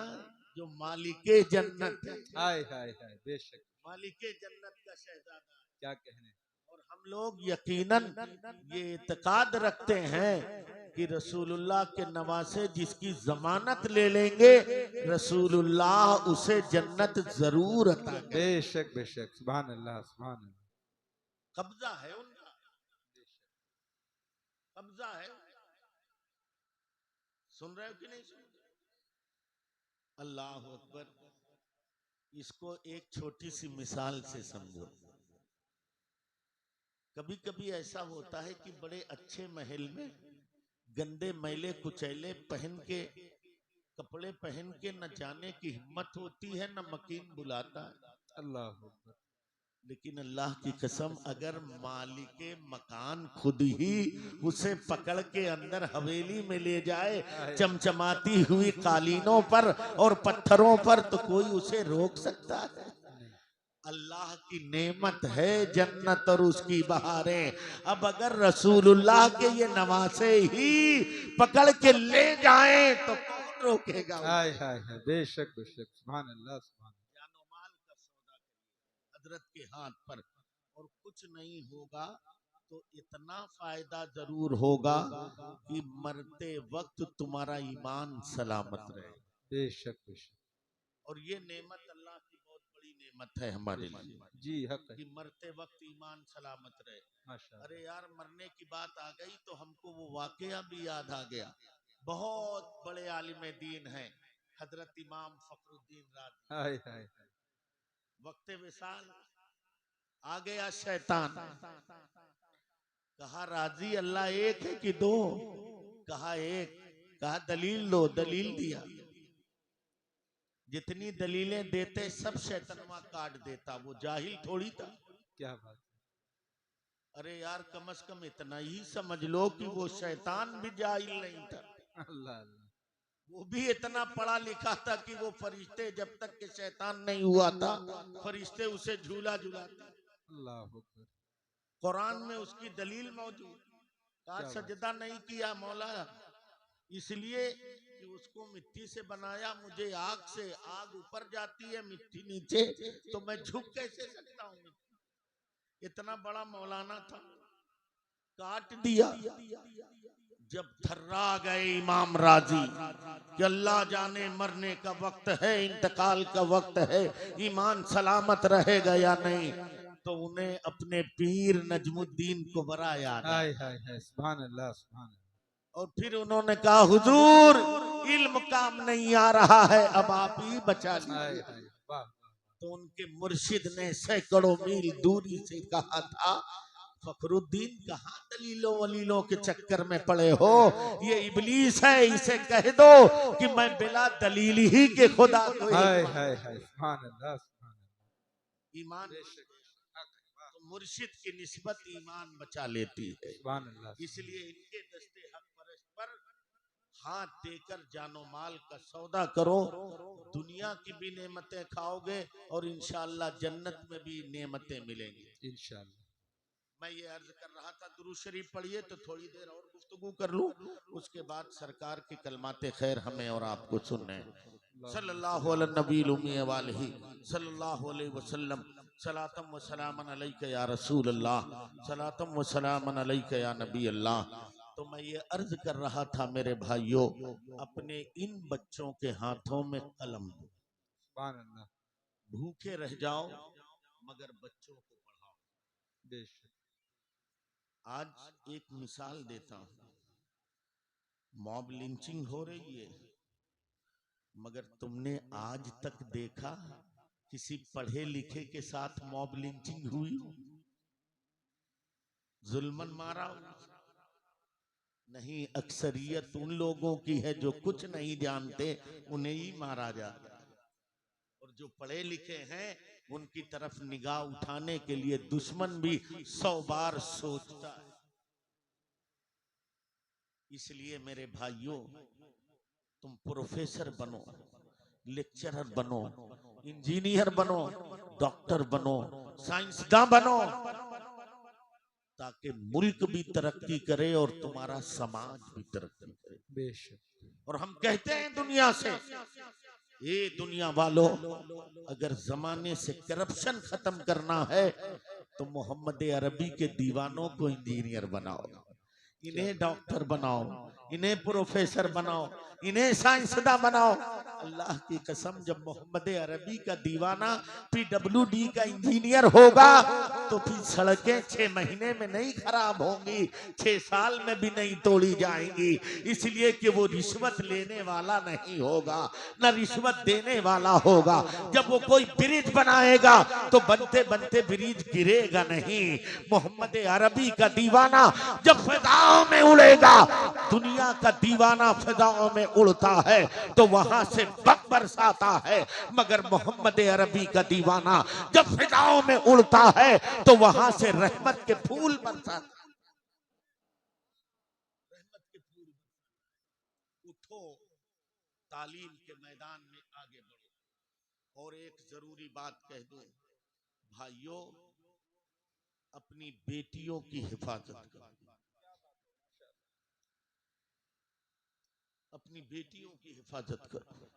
जो मालिके जन्नत है, हाय हाय हाय, बेशक मालिके जन्नत का शहजादा। क्या कहने। और हम लोग यकीनन ये इत्तेकाद रखते हैं कि रसूलुल्लाह के नवासे जिसकी जमानत ले लेंगे, रसूलुल्लाह उसे जन्नत जरूर अता करेंगे। बेशक बेशक, सुभान अल्लाह सुभान अल्लाह। कब्जा है उनका, कब्जा है। सुन रहे हो कि नहीं सुन रहे? अल्लाह अकबर। इसको एक छोटी सी मिसाल से समझो। कभी कभी ऐसा होता है कि बड़े अच्छे महल में गंदे मैले कुचैले पहन के, कपड़े पहन के न जाने की हिम्मत होती है, न मकीन बुलाता है। अल्लाह अकबर। लेकिन अल्लाह की कसम, अगर मालिके मकान खुद ही उसे पकड़ के अंदर हवेली में ले जाए, चमचमाती हुई कालीनों पर और पत्थरों पर, तो कोई उसे रोक सकता है? अल्लाह की नेमत है जन्नत और उसकी बहारें। अब अगर रसूलुल्लाह के ये नवासे ही पकड़ के ले जाएं तो कौन रोकेगा? हाय हाय हाय, बेशक बेशक, सुभान अल्लाह सुभान अल्लाह। जानो माल का सौदा करिए हजरत के हाथ पर, और कुछ नहीं होगा तो इतना फायदा जरूर होगा कि मरते वक्त तुम्हारा ईमान सलामत रहे। बेशक बेशक, और ये नेमत अल्लाह की बहुत बड़ी नेमत है हमारे लिए जी हक है। कि मरते वक्त ईमान सलामत रहे। माशाअल्लाह। अरे यार, मरने की बात आ गई तो हमको वो वाकया भी याद आ गया। बहुत बड़े आलिम दीन हैं हजरत इमाम फखरुद्दीन राजी। हाय हाय हाय। वक्त विसाल आ गया, शैतान कहा राजी अल्लाह एक है कि दो? कहा एक। कहा दलील दो, दलील दिया। जितनी दलीलें देते सब शैतानवा काट देता, वो जाहिल थोड़ी था। क्या बात। अरे यार, कम से कम इतना ही समझ लो कि वो शैतान भी जाहिल नहीं था। अल्लाह अल्लाह। वो भी इतना पढ़ा लिखा था कि वो फरिश्ते जब तक के शैतान नहीं हुआ था, फरिश्ते उसे झूला झूलाते। अल्लाह अकबर। कुरान में उसकी दलील मौजूद। कहा क्या बात। सजदा नहीं किया मौला इसलिए कि उसको मिट्टी से बनाया, मुझे आग से, आग ऊपर जाती है मिट्टी नीचे, तो मैं झुक कैसे सकता हूँ? इतना बड़ा मौलाना था, काट दिया। जब थर्रा गए इमाम राजी कि अल्लाह जाने मरने का वक्त है, इंतकाल का वक्त है, ईमान सलामत रहेगा या नहीं, तो उन्हें अपने पीर नजमुद्दीन को बरा याद आया। हाय हाय हाय, सुभान अल्लाह सुभान अल्लाह। और फिर उन्होंने कहा हुजूर, इल्म काम नहीं आ रहा है, अब आप ही बचा हाय लीजिए। हाय, वाह वाह। तो उनके मुर्शिद ने सैकड़ों मील दूरी से कहा था, फखरुद्दीन कहाँ दलीलों वलीलों के चक्कर में पड़े हो? ये इबलीस है, इसे कह दो कि मैं बिला दलील ही के खुदा को हाय हाय हाय, सुभान अल्लाह सुभान अल्लाह। ईमान। बेशक हक है, वाह। तो मुर्शिद की निस्बत ईमान बचा लेती है। सुभान अल्लाह। इसलिए इनके दस्ते हक परस्त पर हाथ देकर जानो माल का सौदा करो, दुनिया की भी नेमतें खाओगे और इंशाअल्लाह जन्नत में भी नेमतें मिलेंगी इंशाअल्लाह। मैं ये अर्ज कर रहा था, दुरूद शरीफ पढ़िए तो थोड़ी देर और गुफ्तगू कर लूं, उसके बाद सरकार की कलमाते खैर हमें और आपको सुनने। सल्लल्लाहु अलैहि नबील उम्मी वालिही सल्लल्लाहु अलैहि वसल्लम, सलातम व सलामन अलैका या रसूल अल्लाह, सलातम व सलामन अलैका या नबी अल्लाह। तो मैं ये अर्ज कर रहा था मेरे भाइयों, अपने इन बच्चों के हाथों में कलम दो। सुभान अल्लाह। भूखे रह जाओ मगर बच्चों को पढ़ाओ। बेशक। आज एक मिसाल देता हूं, मॉब लिंचिंग हो रही है, मगर तुमने आज तक देखा किसी पढ़े लिखे के साथ मॉब लिंचिंग हुई हो, जुल्मन मारा हो? नहीं, अक्सरियत उन लोगों की है जो कुछ नहीं जानते, उन्हें ही मारा जाता है। और जो पढ़े लिखे हैं उनकी तरफ निगाह उठाने के लिए दुश्मन भी 100 बार सोचता है। इसलिए मेरे भाइयों, तुम प्रोफेसर बनो, लेक्चरर बनो, इंजीनियर बनो, डॉक्टर बनो, साइंसदान बनो, ताकि मुल्क भी तरक्की करे और तुम्हारा समाज भी तरक्की करे। बेशक। और हम कहते हैं दुनिया से, ये दुनिया वालों, अगर जमाने से करप्शन खत्म करना है तो मोहम्मद अरबी के दीवानों को इंजीनियर बनाओ, इन्हें डॉक्टर बनाओ, इन्हें प्रोफेसर बनाओ, इन्हें साइंसदान बनाओ। अल्लाह की कसम, जब मोहम्मद अरबी का दीवाना PWD का इंजीनियर होगा तो फिर सड़कें 6 महीने में नहीं खराब होंगी, 6 साल में भी नहीं तोड़ी जाएंगी, इसलिए कि वो रिश्वत लेने वाला नहीं होगा, न रिश्वत देने वाला होगा। जब वो कोई ब्रिज बनाएगा तो बनते बनते ब्रिज गिरेगा नहीं। मोहम्मद अरबी का दीवाना जब फिजाओं में उड़ेगा, दुनिया का दीवाना फिजाओं में उड़ता है तो वहां से बग बरसाता है, मगर मोहम्मद अरबी का दीवाना जब फिजाओं में उड़ता है तो वहां से रहमत के फूल बरसाते। रहमत के फूल। उठो, तालीम के मैदान में आगे बढ़ो। और एक जरूरी बात कह दूं भाइयों, अपनी बेटियों की हिफाजत करो, अपनी बेटियों की हिफाजत करो।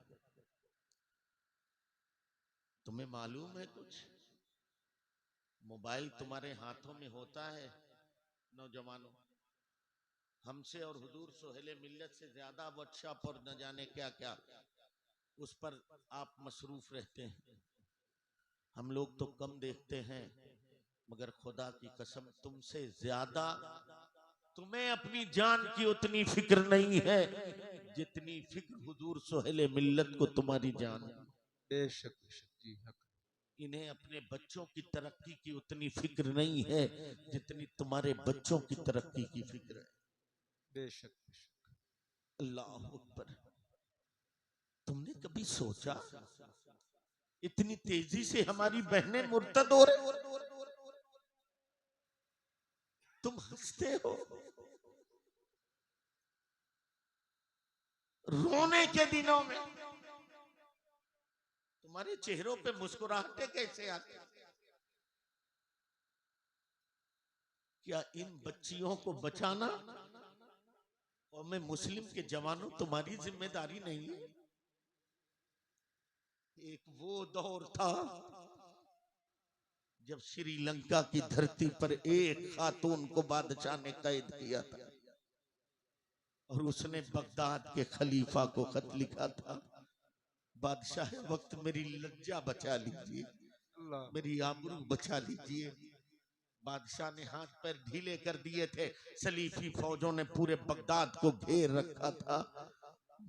तुम्हें मालूम है कुछ, मोबाइल तुम्हारे हाथों में होता है नौजवानों, हमसे और हुजूर सोहेले मिल्लत से ज्यादा व्हाट्सएप और न जाने क्या क्या उस पर आप मसरूफ रहते हैं। हम लोग तो कम देखते हैं, मगर खुदा की कसम तुमसे ज्यादा तुम्हें अपनी जान की उतनी फिक्र नहीं है जितनी फिक्र हुजूर सोहेले मिल्लत को तुम्हारी जान। बेशक बेशक जी, हक। इन्हें अपने बच्चों की तरक्की की उतनी फिक्र नहीं है जितनी तुम्हारे बच्चों की तरक्की की फिक्र है। बेशक बेशक। अल्लाह अकबर। तुमने कभी सोचा इतनी तेजी से हमारी बहनें मुर्तद हो रही? तुम हंसते हो, रोने के दिनों में तुम्हारे चेहरों पे मुस्कुराहटें कैसे आती? क्या इन बच्चियों को बचाना और मैं मुस्लिम के जवानों तुम्हारी जिम्मेदारी नहीं है? एक वो दौर था जब श्रीलंका की धरती पर एक खातून को बादशाह ने कैद किया था और उसने बगदाद के खलीफा को खत लिखा था, बादशाह वक्त मेरी लज्जा बचा लीजिए, मेरी आबरू बचा लीजिए। बादशाह ने हाथ पैर ढीले कर दिए थे, सलीफी फौजों ने पूरे बगदाद को घेर रखा था,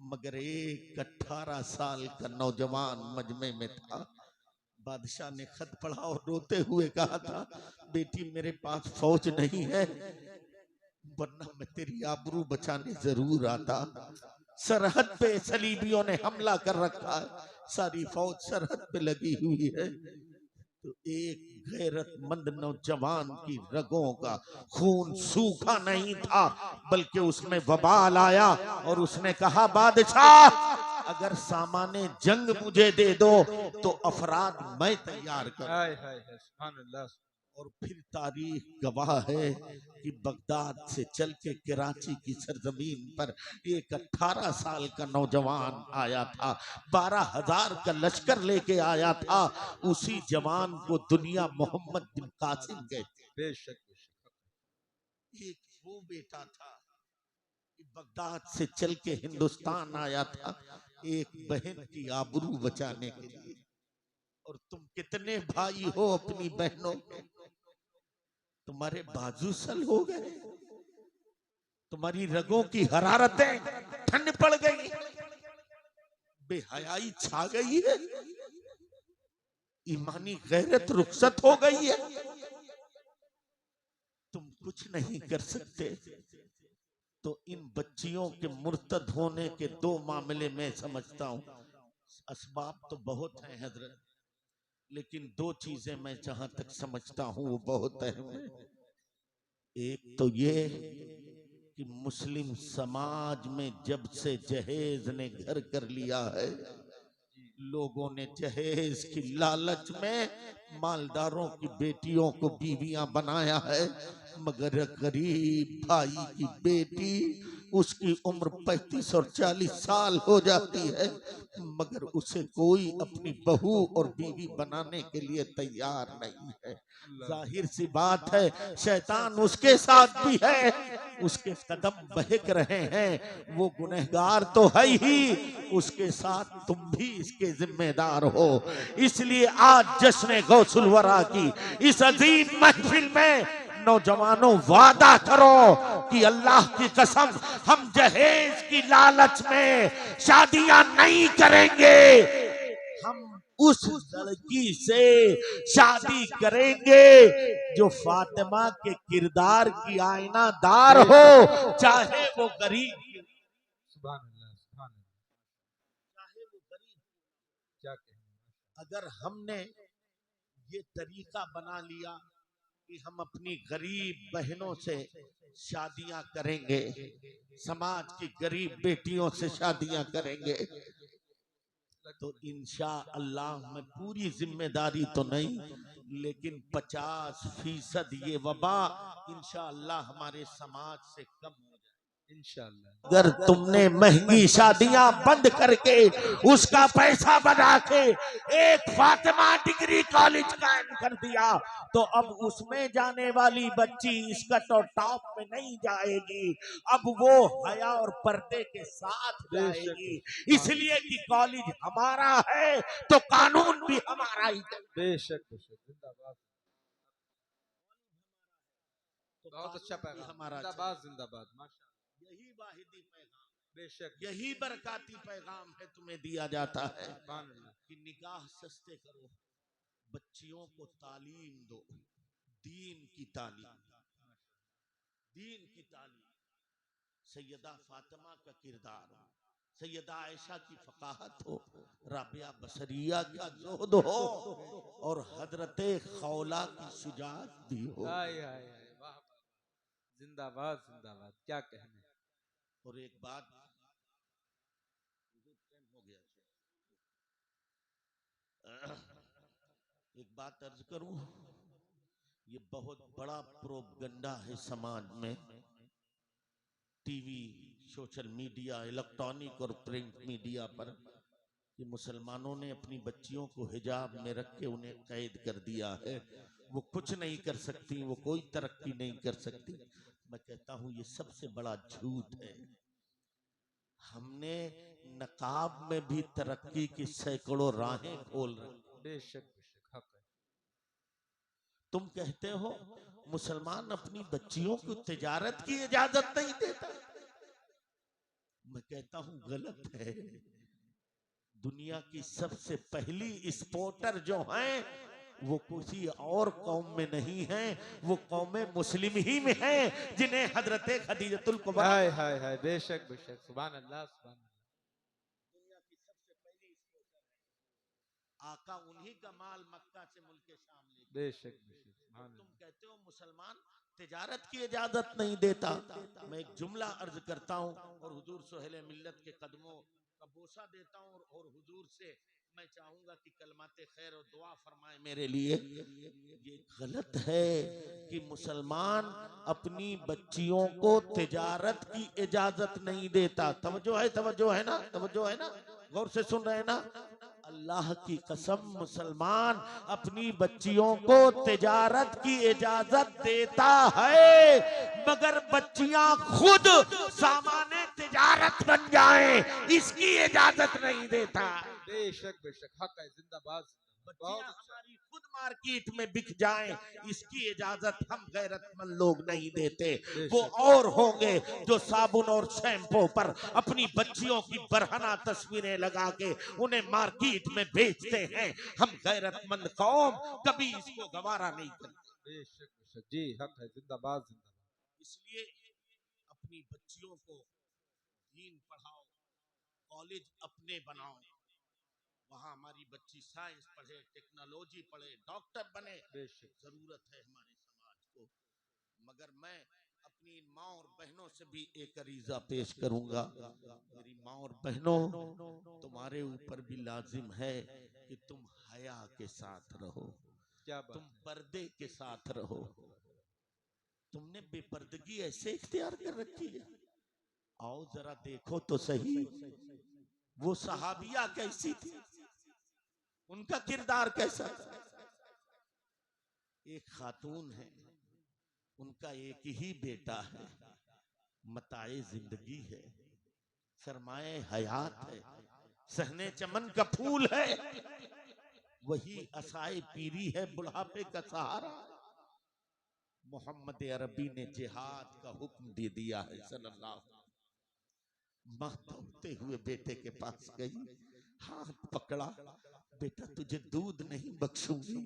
मगर एक 18 साल का नौजवान मजमे में था। बादशाह ने खत पढ़ा और रोते हुए कहा था, बेटी मेरे पास फौज नहीं है, वरना मैं तेरी आबरू बचाने जरूर आता। सरहद पे सलीबियों ने हमला कर रखा है, सारी फौज सरहद पे लगी हुई है। तो एक गैरतमंद नौजवान की रगों का खून सूखा नहीं था, बल्कि उसमें वबाल आया और उसने कहा, बादशाह अगर सामाने जंग मुझे दे दो तो अफराद मैं तैयार करूं। और फिर तारीख गवाह है कि बगदाद से चल के कराची की सरजमीन पर एक 18 साल का नौजवान आया था, 12,000 का लश्कर लेके आया था। उसी जवान को दुनिया मोहम्मद बिन कासिम कहते। बेशक एक वो बेटा था कि बगदाद से चल के हिंदुस्तान आया था एक बहन की आबरू बचाने के लिए। और तुम कितने भाई हो अपनी बहनों के, तुम्हारे बाजू सल हो गए, तुम्हारी रगों की हरारतें ठंड पड़ गई, बेहयाई छा गई है। ईमानी गैरत रुखसत हो गई है। तुम कुछ नहीं कर सकते। तो इन बच्चियों के मुर्तद होने के दो मामले में समझता हूं। असबाब तो बहुत हैं हजरत, लेकिन दो चीजें मैं जहां तक समझता हूं वो बहुत अहम है। एक तो ये कि मुस्लिम समाज में जब से जहेज ने घर कर लिया है, लोगों ने जहेज की लालच में मालदारों की बेटियों को बीवियां बनाया है, मगर गरीब भाई की बेटी उसकी उम्र 35 और 40 साल हो जाती है, मगर उसे कोई अपनी बहू और बीवी बनाने के लिए तैयार नहीं है। जाहिर सी बात है शैतान उसके साथ भी है, उसके कदम बहक रहे हैं, वो गुनहगार तो है ही, उसके साथ तुम भी इसके जिम्मेदार हो। इसलिए आज जश्न गौसुल वरा की इस अजीम महफिल में नौजवानों वादा करो कि अल्लाह की कसम हम जहेज की लालच में शादियां नहीं करेंगे, हम उस लड़की से शादी करेंगे जो फातिमा के किरदार की आईनादार हो, चाहे वो गरीब, सुभान अल्लाह, सुभान अल्लाह। चाहे वो गरीब। क्या कहना। अगर हमने ये तरीका बना लिया कि हम अपनी गरीब बहनों से शादियां करेंगे, समाज की गरीब बेटियों से शादियां करेंगे, तो इंशाअल्लाह मैं पूरी जिम्मेदारी तो नहीं, लेकिन 50% ये वबा इंशाअल्लाह हमारे समाज से कम हो जाए इंशाअल्लाह। अगर तुमने महंगी शादियां बंद करके उसका पैसा बना के एक फातिमा डिग्री कॉलेज कायम कर दिया, तो अब उसमें जाने वाली बच्ची स्कर्ट और टॉप में नहीं जाएगी, अब वो हया और पर्दे के साथ जाएगी, इसलिए कि कॉलेज हमारा है तो कानून भी हमारा ही है। बेशक बेशक, जिंदाबाद। बहुत अच्छा पैगाम, हमारा जिंदाबाद जिंदाबाद, माशाअल्लाह। यही वाहिदी पैगाम, बेशक, यही बरकाती पैगाम है तुम्हें दिया जाता है सुभान अल्लाह। कि निकाह सस्ते करो, बच्चियों को तालीम दो, दीन की तालीम, दीन की तालीम। सैयदा फातिमा का किरदार हो, सैयदा आयशा की फकाहत हो, राबिया बसरिया का ज़ुहद हो, और हजरत खौला की शुजाअत भी हो। हाय हाय हाय, वाह वाह, जिंदाबाद जिंदाबाद, क्या कहने। और एक बात हो गया, एक बात अर्ज करूं, ये बहुत बड़ा प्रोपगंडा है समाज में, टीवी, सोशल मीडिया, इलेक्ट्रॉनिक और प्रिंट मीडिया पर, कि मुसलमानों ने अपनी बच्चियों को हिजाब में रख के उन्हें कैद कर दिया है, वो कुछ नहीं कर सकती, वो कोई तरक्की नहीं कर सकती। मैं कहता हूं ये सबसे बड़ा झूठ है। हमने नकाब में भी तरक्की की सैकड़ों राहें खोल रही। बेशक बेशक, हक है। तुम कहते हो मुसलमान अपनी बच्चियों को तिजारत की इजाजत नहीं देता, मैं कहता हूं गलत है। दुनिया की सबसे पहली एक्सपोर्टर जो हैं वो किसी और कौम में नहीं है, वो कौमे मुस्लिम ही में है, जिन्हें हजरत खदीजतुल कुबरा, हाय हाय हाय, बेशक बेशक, सुभान अल्लाह, सुभान अल्लाह। दुनिया की सबसे पहली एक्सपोर्टर है। आका उन्हीं का माल मक्का से मुल्के शाम ले, बेशक बेशक, सुभान तुम अल्लाह। कहते हो मुसलमान तिजारत की इजाजत नहीं देता। मैं एक जुमला अर्ज करता हूँ और हुजूर सोहेल मिल्लत के कदमों का बोसा देता हूँ, और हुजूर से मैं चाहूंगा कि कलमाते खैर और दुआ फरमाए मेरे लिए। ये गलत है कि मुसलमान अपनी बच्चियों को तिजारत की इजाजत नहीं देता। तवज्जो है ना, तवज्जो है ना, गौर से सुन रहे हैं ना। अल्लाह की कसम मुसलमान अपनी बच्चियों को तिजारत की इजाजत देता है, मगर बच्चियां खुद सामाने तिजारत बन जाएं इसकी इजाजत नहीं देता। बेशक बेशक, हक है, जिंदाबाद। बच्चियां हमारी खुद मार्केट में बिक जाएं, इसकी इजाजत हम गैरतमंद लोग नहीं देते। वो और होंगे जो साबुन और शैम्पू पर अपनी बच्चियों की बरहना तस्वीरें लगा के उन्हें मार्केट में बेचते हैं। हम गैरतमंद कौम कभी इसको गवारा नहीं करते। बेशक बेशक जी, हक है, जिंदाबाद जिंदाबाद। इसलिए अपनी बच्चियों को दीन पढ़ाओ, कॉलेज अपने बनाओ, वहां हमारी बच्ची साइंस पढ़े, टेक्नोलॉजी पढ़े, डॉक्टर बने। जरूरत है हमारे समाज को। मगर मैं अपनी इन माँ और बहनों से भी एक अरीजा पेश करूंगा। मेरी माँ और बहनों, तुम्हारे ऊपर भी लाजिम है कि तुम हया के साथ रहो, क्या बात, तुम पर्दे के साथ रहो। तुमने बेपर्दगी ऐसे इख्तियार कर रखी है। आओ जरा देखो तो सही, वो सहाबिया कैसी थी, उनका किरदार कैसा था। एक खातून है, उनका एक ही बेटा है, मताए जिंदगी है, सरमाए हयात है, सहने चमन का फूल है, वही असाए पीरी है, बुढ़ापे का सहारा। मोहम्मद अरबी ने जिहाद का हुक्म दे दिया है सल्लल्लाहु अलैहि वसल्लम। मां दौड़ते हुए बेटे के पास गई, हाथ पकड़ा, बेटा तुझे दूध नहीं बख्शूंगी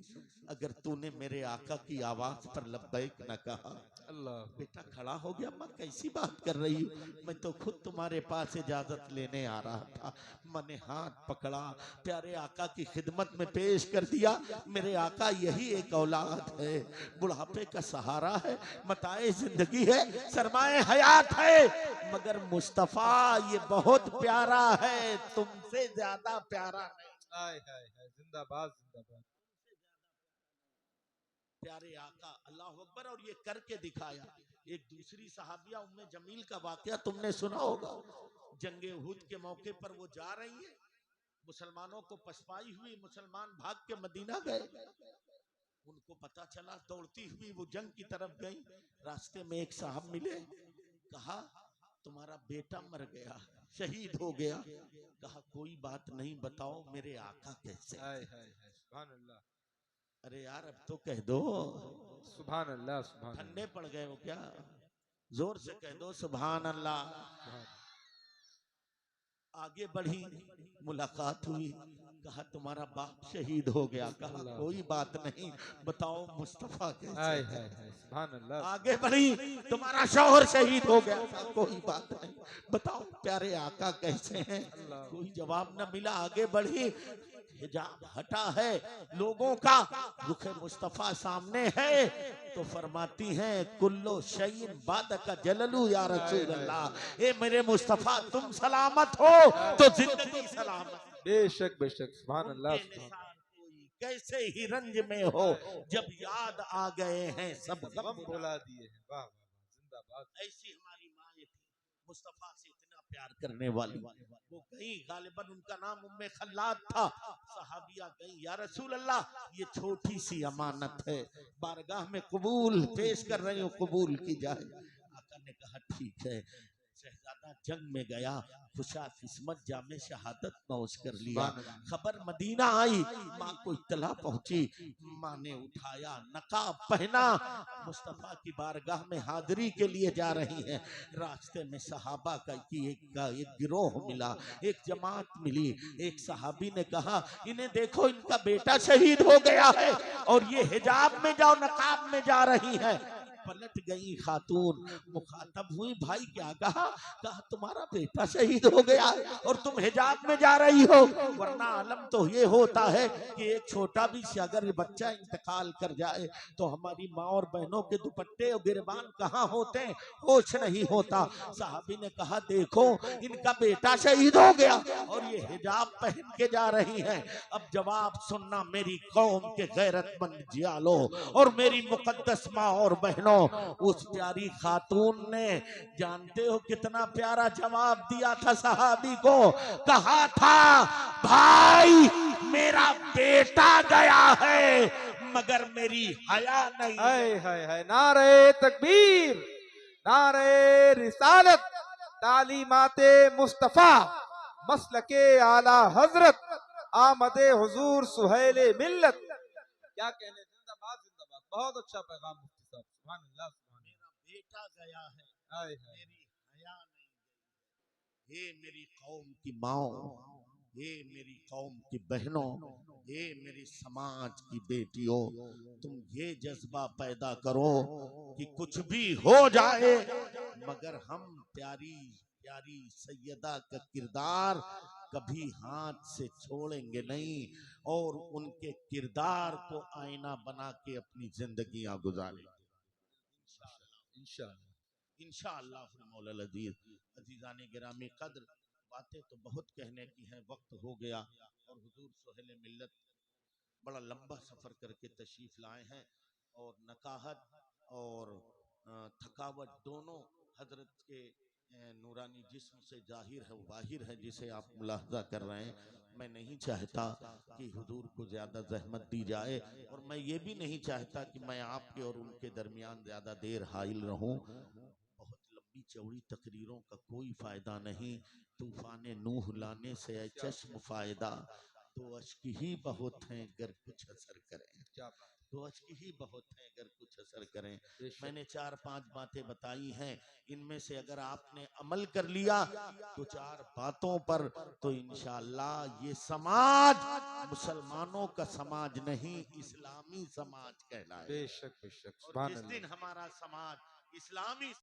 अगर तूने मेरे आका की आवाज पर लब्बैक न कहा। अल्लाह। बेटा खड़ा हो गया, माँ कैसी बात कर रही हो, मैं तो खुद तुम्हारे पास इजाजत लेने आ रहा था। मैंने हाथ पकड़ा, प्यारे आका की खिदमत में पेश कर दिया। मेरे आका यही एक औलाद है, बुढ़ापे का सहारा है, मताए जिंदगी है, सरमाए हयात है, मगर मुस्तफा ये बहुत प्यारा है, तुमसे ज्यादा प्यारा नहीं। हाय हाय हाय, जिंदाबाद जिंदाबाद। प्यारे आका, अल्लाह अकबर। और ये करके दिखाया। एक दूसरी सहाबिया उम्मे जमील का वाकया तुमने सुना होगा। जंगे उहुद के मौके पर वो जा रही है, मुसलमानों को पछपाई हुई, मुसलमान भाग के मदीना गए। उनको पता चला, दौड़ती हुई वो जंग की तरफ गई। रास्ते में एक साहब मिले, कहा तुम्हारा बेटा मर गया, शहीद हो गया। कहा कोई बात नहीं, बताओ मेरे आका कैसे। हाय हाय हाय, सुभान अल्लाह। अरे यार अब तो कह दो, सुभान अल्लाह सुभान ठंडे पड़ गए हो क्या, जोर से कह दो सुभान अल्लाह। आगे बढ़ी, मुलाकात हुई, कहा तुम्हारा बाप शहीद हो गया। कहा कोई बात नहीं, बताओ मुस्तफा कैसे। हाय हाय हाय, सुभान अल्लाह। आगे बढ़ी, तुम्हारा शौहर शहीद हो गया। कहा कोई बात नहीं, बताओ प्यारे आका कैसे हैं। कोई जवाब न मिला। आगे बढ़ी, हिजाब हटा है लोगों का, रुखे मुस्तफा सामने है, तो फरमाती हैं कुल्लो शयीन बाद का जललू या रसूल अल्लाह। ए मेरे मुस्तफा तुम सलामत हो तो जिंदगी सलामत। बेशक बेशक, सुभान अल्लाह। कैसे ही रंज में हो, जब याद आ गए हैं सब गम भुला दिए हैं। वाह वाह, जिंदाबाद। ऐसी हमारी माए थी, मुस्तफा से इतना प्यार करने वाली। वो गई, गालिबन उनका नाम उम्मे खल्लाद था। सहाबिया गई, या रसूल अल्लाह ये छोटी सी अमानत है, बारगाह में कबूल पेश कर रही हूँ, कबूल की जाए। आका ने कहा ठीक है। शहजादा जंग में गया, खुशा किस्मत जामे शहादत नौश कर लिया। खबर मदीना आई, माँ को इत्तला पहुंची, माँ ने उठाया, नकाब पहना, मुस्तफा की बारगाह में हाजिरी के लिए जा रही हैं। रास्ते में सहाबा का एक गिरोह मिला, एक जमात मिली। एक सहाबी ने कहा इन्हें देखो, इनका बेटा शहीद हो गया है और ये हिजाब में जाओ नकाब में जा रही है। पलट गई खातून, मुखातब हुई, भाई क्या कहा। कहा तुम्हारा बेटा शहीद हो गया और तुम हिजाब में जा रही हो, वरना आलम तो ये होता है कि एक छोटा भी अगर बच्चा इंतकाल कर जाए तो हमारी माँ और बहनों के दुपट्टे और गिरबान कहाँ होते हैं, होश नहीं होता। साहबी ने कहा देखो इनका बेटा शहीद हो गया और ये हिजाब पहन के जा रही हैं। अब जवाब सुनना मेरी कौम के गैरतमंद जियालो और मेरी मुकद्दस माँ और बहनों। उस प्यारी खातून ने जानते हो कितना प्यारा जवाब दिया था सहाबी को। कहा था भाई मेरा बेटा गया है मगर मेरी हया नहीं। हाय हाय हाय, नारे तकबीर, नारे रिसालत, तालीमाते मुस्तफा, मसलके आला हजरत, आमदे हुजूर सुहेले मिल्लत। क्या कहने, जिंदाबाद जिंदाबाद। बहुत अच्छा पैगाम मुफ्ती साहब, सुभान अल्लाह सुभान मेरा बेटा गया है, अल्लाह। मेरी हया नहीं गई। हे मेरी कौम की माओ, हे मेरी कौम की बहनों, हे मेरी समाज की बेटियों, तुम ये जज्बा पैदा करो कि कुछ भी हो जाए मगर हम प्यारी प्यारी सैयदा का किरदार कभी हाथ से छोड़ेंगे नहीं और उनके किरदार को आईना बना के अपनी जिंदगियां गुजारेंगे इंशाअल्लाह। इंशाअल्लाह मौला अजीज। अजीजान गिरामी कद्र, बातें तो बहुत कहने की हैं, वक्त हो गया और हुजूर सोहेल मिल्लत बड़ा लंबा सफ़र करके तशरीफ़ लाए हैं और नकाहत और थकावट दोनों हजरत के नूरानी जिस्म से जाहिर है, वाहिर है, जिसे आप मुलाहजा कर रहे हैं। मैं नहीं चाहता कि हुजूर को ज़्यादा जहमत दी जाए और मैं ये भी नहीं चाहता कि मैं आपके और उनके दरमियान ज़्यादा देर हाइल रहूं। बहुत लंबी चौड़ी तकरीरों का कोई फायदा नहीं, तूफान नूह लाने से है चश्म फायदा, तो अश्क ही बहुत हैं अगर कुछ असर करें, क्या बात तो अश्क ही बहुत हैं अगर कुछ असर करें। है। मैंने 4-5 बातें बताई हैं, इनमें से अगर आपने अमल कर लिया तो 4 बातों पर, तो इंशाअल्लाह ये समाज मुसलमानों का समाज नहीं, इस्लामी समाज कहलाएगा। बेशक बेशक, और सुभान जिस अल्लाह। दिन हमारा समाज इस्लामी